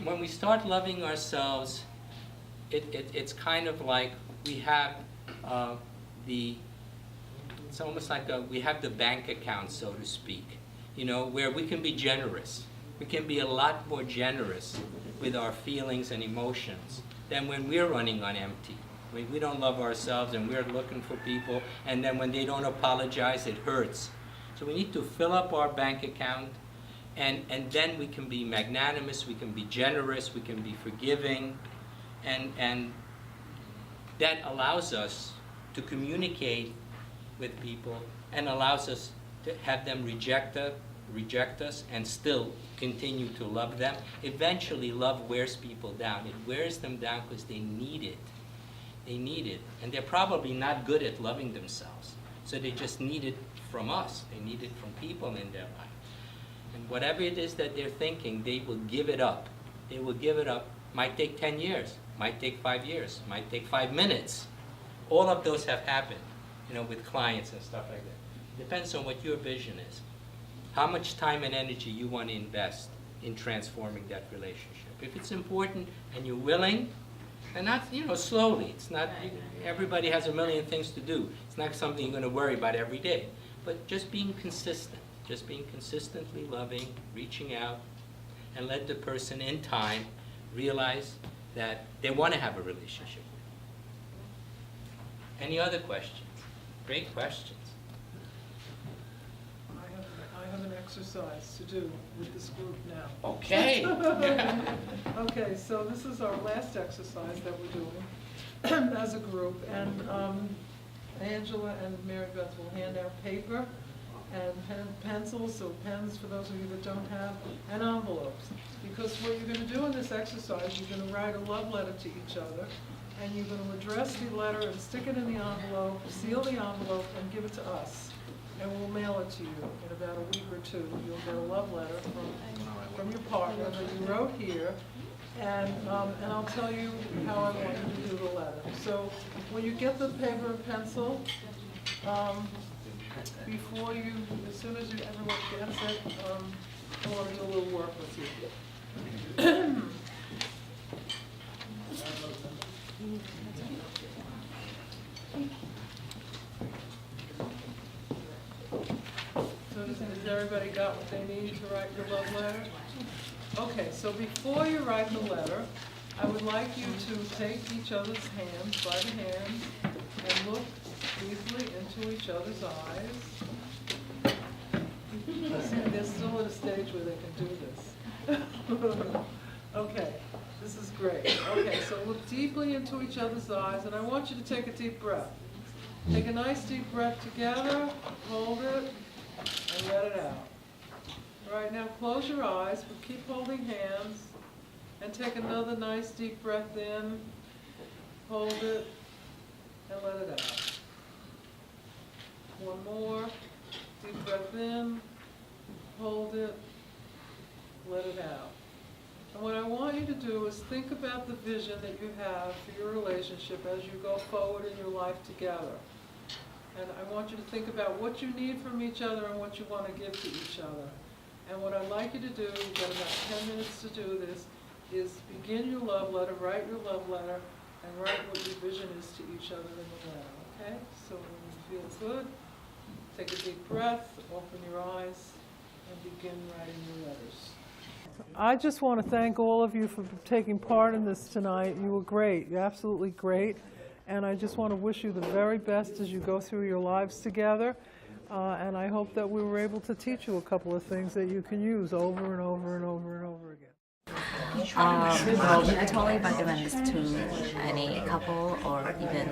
when we start loving ourselves, it's kind of like we have it's almost like we have the bank account, so to speak, where we can be generous. We can be a lot more generous with our feelings and emotions than when we're running on empty. We don't love ourselves and we're looking for people, and then when they don't apologize, it hurts. So we need to fill up our bank account, and then we can be magnanimous, we can be generous, we can be forgiving, and that allows us to communicate with people and allows us to have them reject us and still continue to love them. Eventually, love wears people down. It wears them down because they need it. They need it. And they're probably not good at loving themselves. So they just need it from us. They need it from people in their life. And whatever it is that they're thinking, they will give it up. They will give it up. Might take 10 years. Might take 5 years. Might take 5 minutes. All of those have happened, with clients and stuff like that. Depends on what your vision is. How much time and energy you want to invest in transforming that relationship. If it's important and you're willing, and not, slowly. It's not, everybody has a million things to do. It's not something you're going to worry about every day. But just being consistent, just being consistently loving, reaching out, and let the person in time realize that they want to have a relationship. Any other questions? Great questions. I have an exercise to do with this group now. Okay. Okay, so this is our last exercise that we're doing as a group, and Angela and Mary Beth will hand out paper and pencils, so pens for those of you that don't have, and envelopes. Because what you're going to do in this exercise, you're going to write a love letter to each other, and you're going to address the letter and stick it in the envelope, seal the envelope, and give it to us. And we'll mail it to you in about a week or two. You'll get a love letter from your partner that you wrote here, and I'll tell you how I want you to do the letter. So when you get the paper and pencil, before you, as soon as everyone gets it, I want to do a little work with you. So has everybody got what they need to write your love letter? Okay, so before you write the letter, I would like you to take each other's hands by the hand and look deeply into each other's eyes. They're still at a stage where they can do this. Okay, this is great. Okay, so look deeply into each other's eyes, and I want you to take a deep breath. Take a nice deep breath together, hold it, and let it out. All right, now close your eyes, but keep holding hands, and take another nice deep breath in, hold it, and let it out. One more, deep breath in, hold it, let it out. And what I want you to do is think about the vision that you have for your relationship as you go forward in your life together. And I want you to think about what you need from each other and what you want to give to each other. And what I'd like you to do, you've got about 10 minutes to do this, is begin your love letter, write your love letter, and write what your vision is to each other in the letter, okay? So when you feel good, take a deep breath, open your eyes, and begin writing your letters. I just want to thank all of you for taking part in this tonight. You were great. You're absolutely great. And I just want to wish you the very best as you go through your lives together. And I hope that we were able to teach you a couple of things that you can use over and over and over and over again. Well, I totally recommend this to any couple or even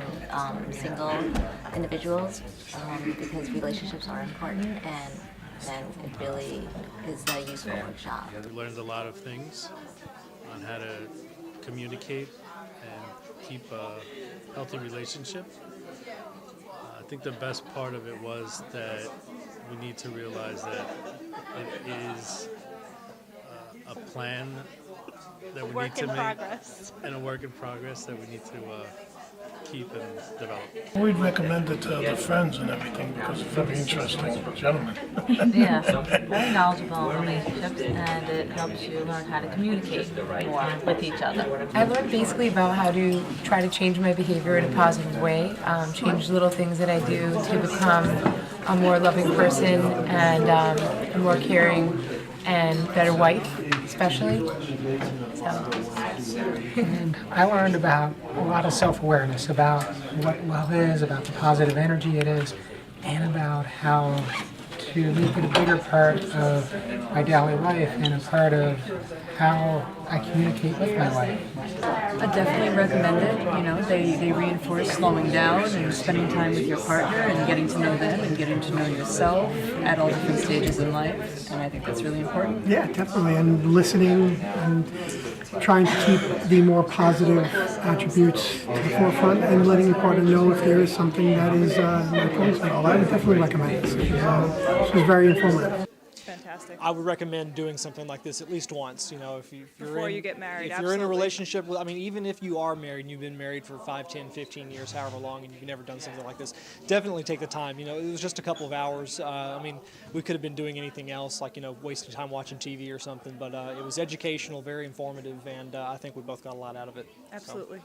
single individuals because relationships are important and it really is a useful workshop. We learned a lot of things on how to communicate and keep a healthy relationship. I think the best part of it was that we need to realize that it is a plan that we need to make, and a work in progress that we need to keep and develop. We'd recommend it to other friends and everything because it's very interesting gentlemen. Yeah, very knowledgeable on relationships, and it helps you learn how to communicate more with each other. I learned basically about how to try to change my behavior in a positive way, change little things that I do to become a more loving person and a more caring and better wife, especially. And I learned about a lot of self-awareness, about what love is, about the positive energy it is, and about how to make it a bigger part of my daily life and a part of how I communicate with my wife. I definitely recommend it. You know, they reinforce slowing down and spending time with your partner and getting to know them and getting to know yourself at all different stages in life, and I think that's really important. Yeah, definitely, and listening and trying to keep the more positive attributes to the forefront and letting your partner know if there is something that is not going so well. I would definitely recommend this. This was very informative. Fantastic. I would recommend doing something like this at least once. You know, if you're Before you get married, if you're in a relationship, I mean, even if you are married and you've been married for 5, 10, 15 years, however long, and you've never done something like this, definitely take the time. You know, it was just a couple of hours. I mean, we could have been doing anything else, like, you know, wasting time watching TV or something, but it was educational, very informative, and I think we both got a lot out of it. Absolutely. So.